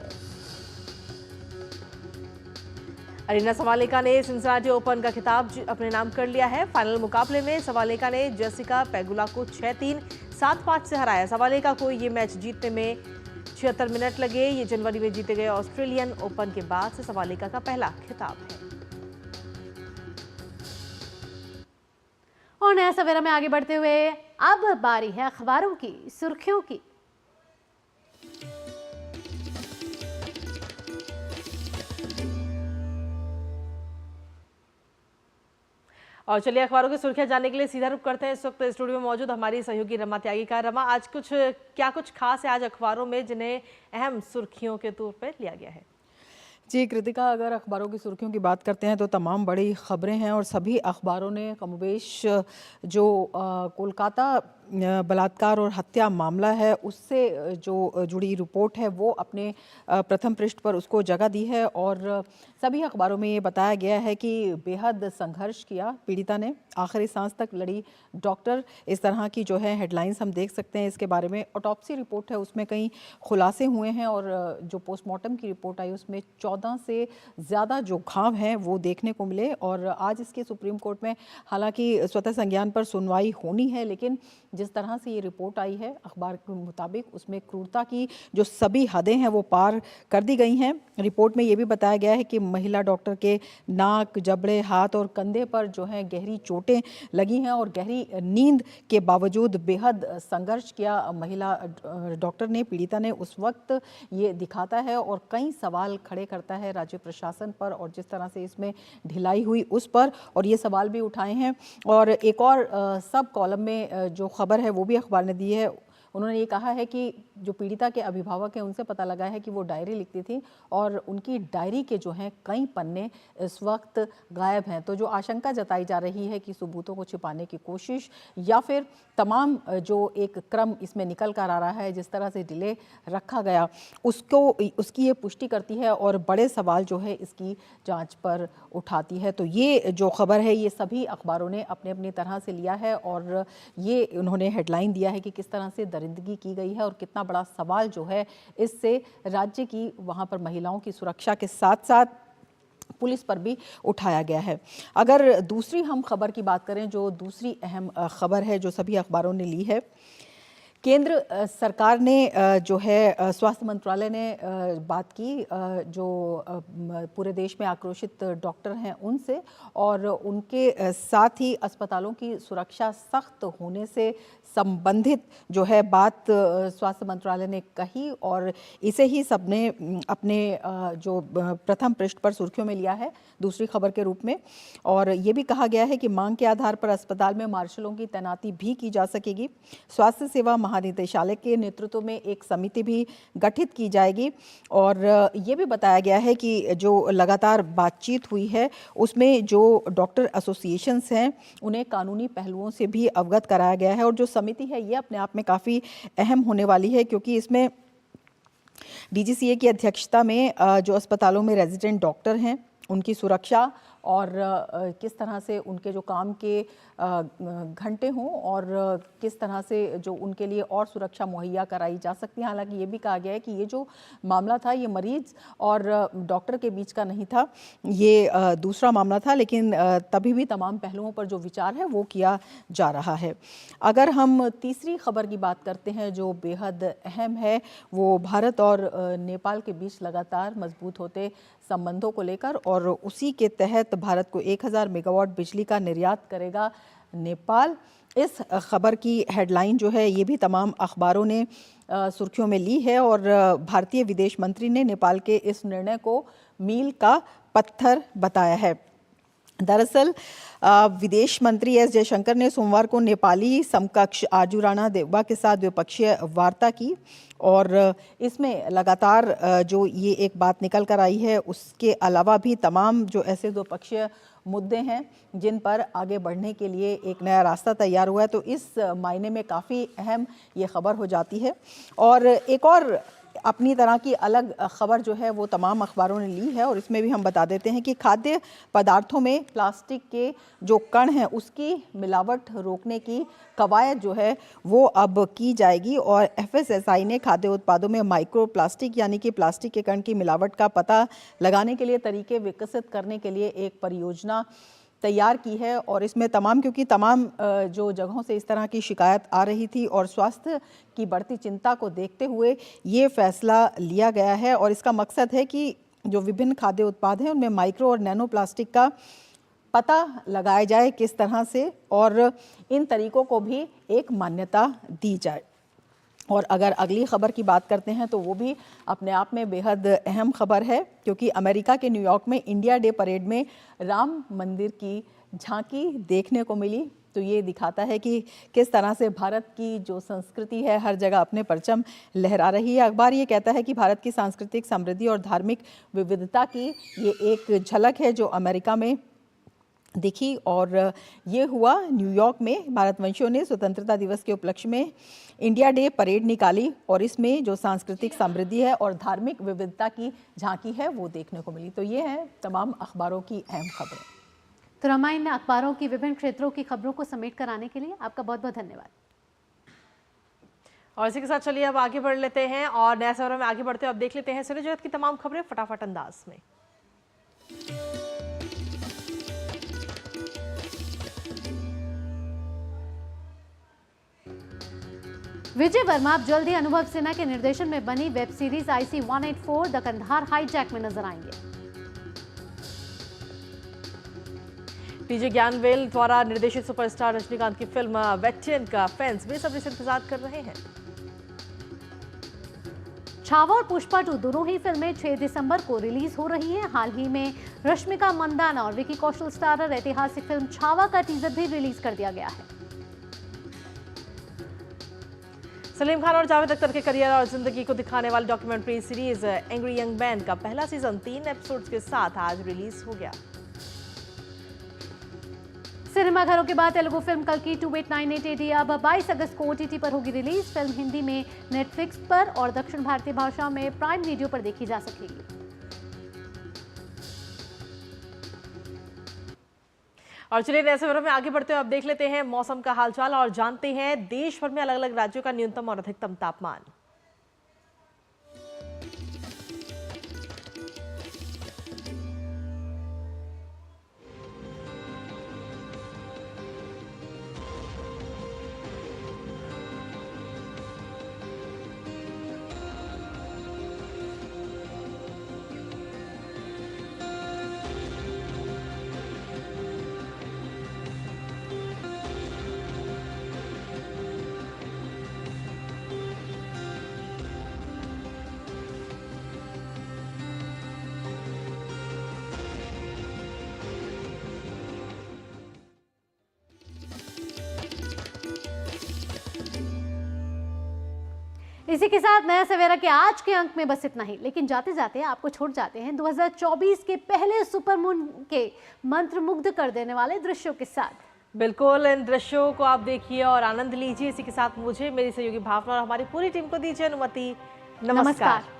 अरीना सवालेका ने सिंसिनाटी ओपन का खिताब अपने नाम कर लिया है। फाइनल मुकाबले में सवालेका ने जेसिका पेगुला को 6-3, 7-5 से हराया। सवालेका को ये मैच जीतने में 76 मिनट लगे। ये जनवरी में जीते गए ऑस्ट्रेलियन ओपन के बाद से सवालेका का पहला खिताब है। और नया सवेरा में आगे बढ़ते हुए अब बारी है अखबारों की सुर्खियों की। और चलिए अखबारों की सुर्खियां जानने के लिए सीधा रुख करते हैं। इस वक्त स्टूडियो में मौजूद हमारी सहयोगी रमा त्यागी का। रमा, आज कुछ खास है आज अखबारों में जिन्हें अहम सुर्खियों के तौर पर लिया गया है? जी कृतिका, अगर अखबारों की सुर्खियों की बात करते हैं तो तमाम बड़ी खबरें हैं और सभी अखबारों ने कमोबेश जो कोलकाता बलात्कार और हत्या मामला है उससे जो जुड़ी रिपोर्ट है वो अपने प्रथम पृष्ठ पर उसको जगह दी है। और सभी अखबारों में ये बताया गया है कि बेहद संघर्ष किया पीड़िता ने, आखिरी सांस तक लड़ी डॉक्टर, इस तरह की जो है हेडलाइंस हम देख सकते हैं। इसके बारे में ऑटोप्सी रिपोर्ट है उसमें कई खुलासे हुए हैं और जो पोस्टमार्टम की रिपोर्ट आई उसमें 14 से ज़्यादा जो घाव हैं वो देखने को मिले। और आज इसके सुप्रीम कोर्ट में हालांकि स्वतः संज्ञान पर सुनवाई होनी है, लेकिन जिस तरह से ये रिपोर्ट आई है अखबार के मुताबिक, उसमें क्रूरता की जो सभी हदें हैं वो पार कर दी गई हैं। रिपोर्ट में ये भी बताया गया है कि महिला डॉक्टर के नाक, जबड़े, हाथ और कंधे पर जो है गहरी चोटें लगी हैं और गहरी नींद के बावजूद बेहद संघर्ष किया महिला डॉक्टर ने, पीड़िता ने। उस वक्त ये दिखाता है और कई सवाल खड़े करता है राज्य प्रशासन पर और जिस तरह से इसमें ढिलाई हुई उस पर, और ये सवाल भी उठाए हैं। और एक और सब कॉलम में जो खबर है वो भी अखबार ने दी है। उन्होंने ये कहा है कि जो पीड़िता के अभिभावक हैं उनसे पता लगा है कि वो डायरी लिखती थी और उनकी डायरी के जो हैं कई पन्ने इस वक्त गायब हैं। तो जो आशंका जताई जा रही है कि सबूतों को छिपाने की कोशिश या फिर तमाम जो एक क्रम इसमें निकल कर आ रहा है, जिस तरह से डिले रखा गया, उसकी ये पुष्टि करती है और बड़े सवाल जो है इसकी जांच पर उठाती है। तो ये जो खबर है ये सभी अखबारों ने अपने अपनी तरह से लिया है और ये उन्होंने हेडलाइन दिया है कि किस तरह से दरिंदगी की गई है और कितना बड़ा सवाल जो है इससे राज्य की वहाँ पर महिलाओं की सुरक्षा के साथ साथ पुलिस पर भी उठाया गया है। अगर दूसरी हम खबर की बात करें, जो दूसरी अहम खबर है जो सभी अखबारों ने ली है, केंद्र सरकार ने जो है स्वास्थ्य मंत्रालय ने बात की जो पूरे देश में आक्रोशित डॉक्टर हैं उनसे, और उनके साथ ही अस्पतालों की सुरक्षा सख्त होने से संबंधित जो है बात स्वास्थ्य मंत्रालय ने कही और इसे ही सबने अपने जो प्रथम पृष्ठ पर सुर्खियों में लिया है दूसरी खबर के रूप में। और ये भी कहा गया है कि मांग के आधार पर अस्पताल में मार्शलों की तैनाती भी की जा सकेगी। स्वास्थ्य सेवा महानिदेशालय के नेतृत्व में एक समिति भी गठित की जाएगी और ये भी बताया गया है कि जो लगातार बातचीत हुई है उसमें जो डॉक्टर एसोसिएशंस हैं उन्हें कानूनी पहलुओं से भी अवगत कराया गया है। और जो समिति है ये अपने आप में काफ़ी अहम होने वाली है क्योंकि इसमें डीजीसीए की अध्यक्षता में जो अस्पतालों में रेजिडेंट डॉक्टर हैं उनकी सुरक्षा और किस तरह से उनके जो काम के घंटे हों और किस तरह से जो उनके लिए और सुरक्षा मुहैया कराई जा सकती है। हालांकि ये भी कहा गया है कि ये जो मामला था ये मरीज और डॉक्टर के बीच का नहीं था, ये दूसरा मामला था, लेकिन तभी भी तमाम पहलुओं पर जो विचार है वो किया जा रहा है। अगर हम तीसरी खबर की बात करते हैं जो बेहद अहम है, वो भारत और नेपाल के बीच लगातार मजबूत होते संबंधों को लेकर, और उसी के तहत भारत को 1000 मेगावाट बिजली का निर्यात करेगा नेपाल। इस खबर की हेडलाइन जो है ये भी तमाम अखबारों ने सुर्खियों में ली है और भारतीय विदेश मंत्री ने नेपाल के इस निर्णय को मील का पत्थर बताया है। दरअसल विदेश मंत्री एस जयशंकर ने सोमवार को नेपाली समकक्ष आजू राणा देउबा के साथ द्विपक्षीय वार्ता की और इसमें लगातार जो ये एक बात निकल कर आई है उसके अलावा भी तमाम जो ऐसे द्विपक्षीय मुद्दे हैं जिन पर आगे बढ़ने के लिए एक नया रास्ता तैयार हुआ है, तो इस मायने में काफ़ी अहम ये खबर हो जाती है। और एक और अपनी तरह की अलग खबर जो है वो तमाम अखबारों ने ली है और इसमें भी हम बता देते हैं कि खाद्य पदार्थों में प्लास्टिक के जो कण हैं उसकी मिलावट रोकने की कवायद जो है वो अब की जाएगी और FSSAI ने खाद्य उत्पादों में माइक्रो प्लास्टिक यानी कि प्लास्टिक के कण की मिलावट का पता लगाने के लिए तरीके विकसित करने के लिए एक परियोजना तैयार की है। और इसमें क्योंकि तमाम जो जगहों से इस तरह की शिकायत आ रही थी और स्वास्थ्य की बढ़ती चिंता को देखते हुए ये फैसला लिया गया है और इसका मकसद है कि जो विभिन्न खाद्य उत्पाद हैं उनमें माइक्रो और नैनो प्लास्टिक का पता लगाया जाए किस तरह से, और इन तरीकों को भी एक मान्यता दी जाए। और अगर अगली खबर की बात करते हैं तो वो भी अपने आप में बेहद अहम खबर है क्योंकि अमेरिका के न्यूयॉर्क में इंडिया डे परेड में राम मंदिर की झांकी देखने को मिली। तो ये दिखाता है कि किस तरह से भारत की जो संस्कृति है हर जगह अपने परचम लहरा रही है। अखबार ये कहता है कि भारत की सांस्कृतिक समृद्धि और धार्मिक विविधता की ये एक झलक है जो अमेरिका में दिखी और ये हुआ न्यूयॉर्क में। भारतवंशियों ने स्वतंत्रता दिवस के उपलक्ष्य में इंडिया डे परेड निकाली और इसमें जो सांस्कृतिक समृद्धि है और धार्मिक विविधता की झांकी है वो देखने को मिली। तो ये है तमाम अखबारों की अहम खबरें। तो रामायण ने अखबारों की विभिन्न क्षेत्रों की खबरों को समेट कर आने के लिए आपका बहुत बहुत धन्यवाद। और इसी के साथ चलिए अब आगे बढ़ लेते हैं और नया खबरों में आगे बढ़ते हैं। अब देख लेते हैं सिने जगत की तमाम खबरें फटाफट अंदाज में। विजय वर्मा अब जल्द ही अनुभव सिन्हा के निर्देशन में बनी web series IC-184 the Kandahar hijack में नजर आएंगे। पीजे ज्ञानवेल द्वारा निर्देशित सुपरस्टार रजनीकांत की फिल्म वेटियन का फैंस बेसब्री से इंतजार कर रहे हैं। छावा और पुष्पा 2 दोनों ही फिल्में 6 दिसंबर को रिलीज हो रही हैं। हाल ही में रश्मिका मंदाना और विकी कौशल स्टारर ऐतिहासिक फिल्म छावा का टीजर भी रिलीज कर दिया गया है। सलीम खान और जावेद अख्तर के करियर और जिंदगी को दिखाने वाली documentary series angry young man का पहला सीजन 3 एपिसोड्स के साथ आज रिलीज हो गया। सिनेमाघरों के बाद तेलुगु फिल्म कल्कि 2898 AD अब 22 अगस्त को OTT पर होगी रिलीज। फिल्म हिंदी में नेटफ्लिक्स पर और दक्षिण भारतीय भाषा में प्राइम वीडियो पर देखी जा सकेगी। और चलिए ऐसे में आगे बढ़ते हुए अब देख लेते हैं मौसम का हालचाल और जानते हैं देश भर में अलग अलग राज्यों का न्यूनतम और अधिकतम तापमान। इसी के साथ नया सवेरा के आज के अंक में बस इतना ही, लेकिन जाते जाते आपको छोड़ जाते हैं 2024 के पहले सुपरमून के मंत्रमुग्ध कर देने वाले दृश्यों के साथ। बिल्कुल, इन दृश्यों को आप देखिए और आनंद लीजिए। इसी के साथ मुझे, मेरी सहयोगी भावना और हमारी पूरी टीम को दीजिए अनुमति। नमस्कार।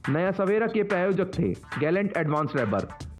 नया सवेरा के प्रायोजक थे गैलेंट एडवांस रैबर,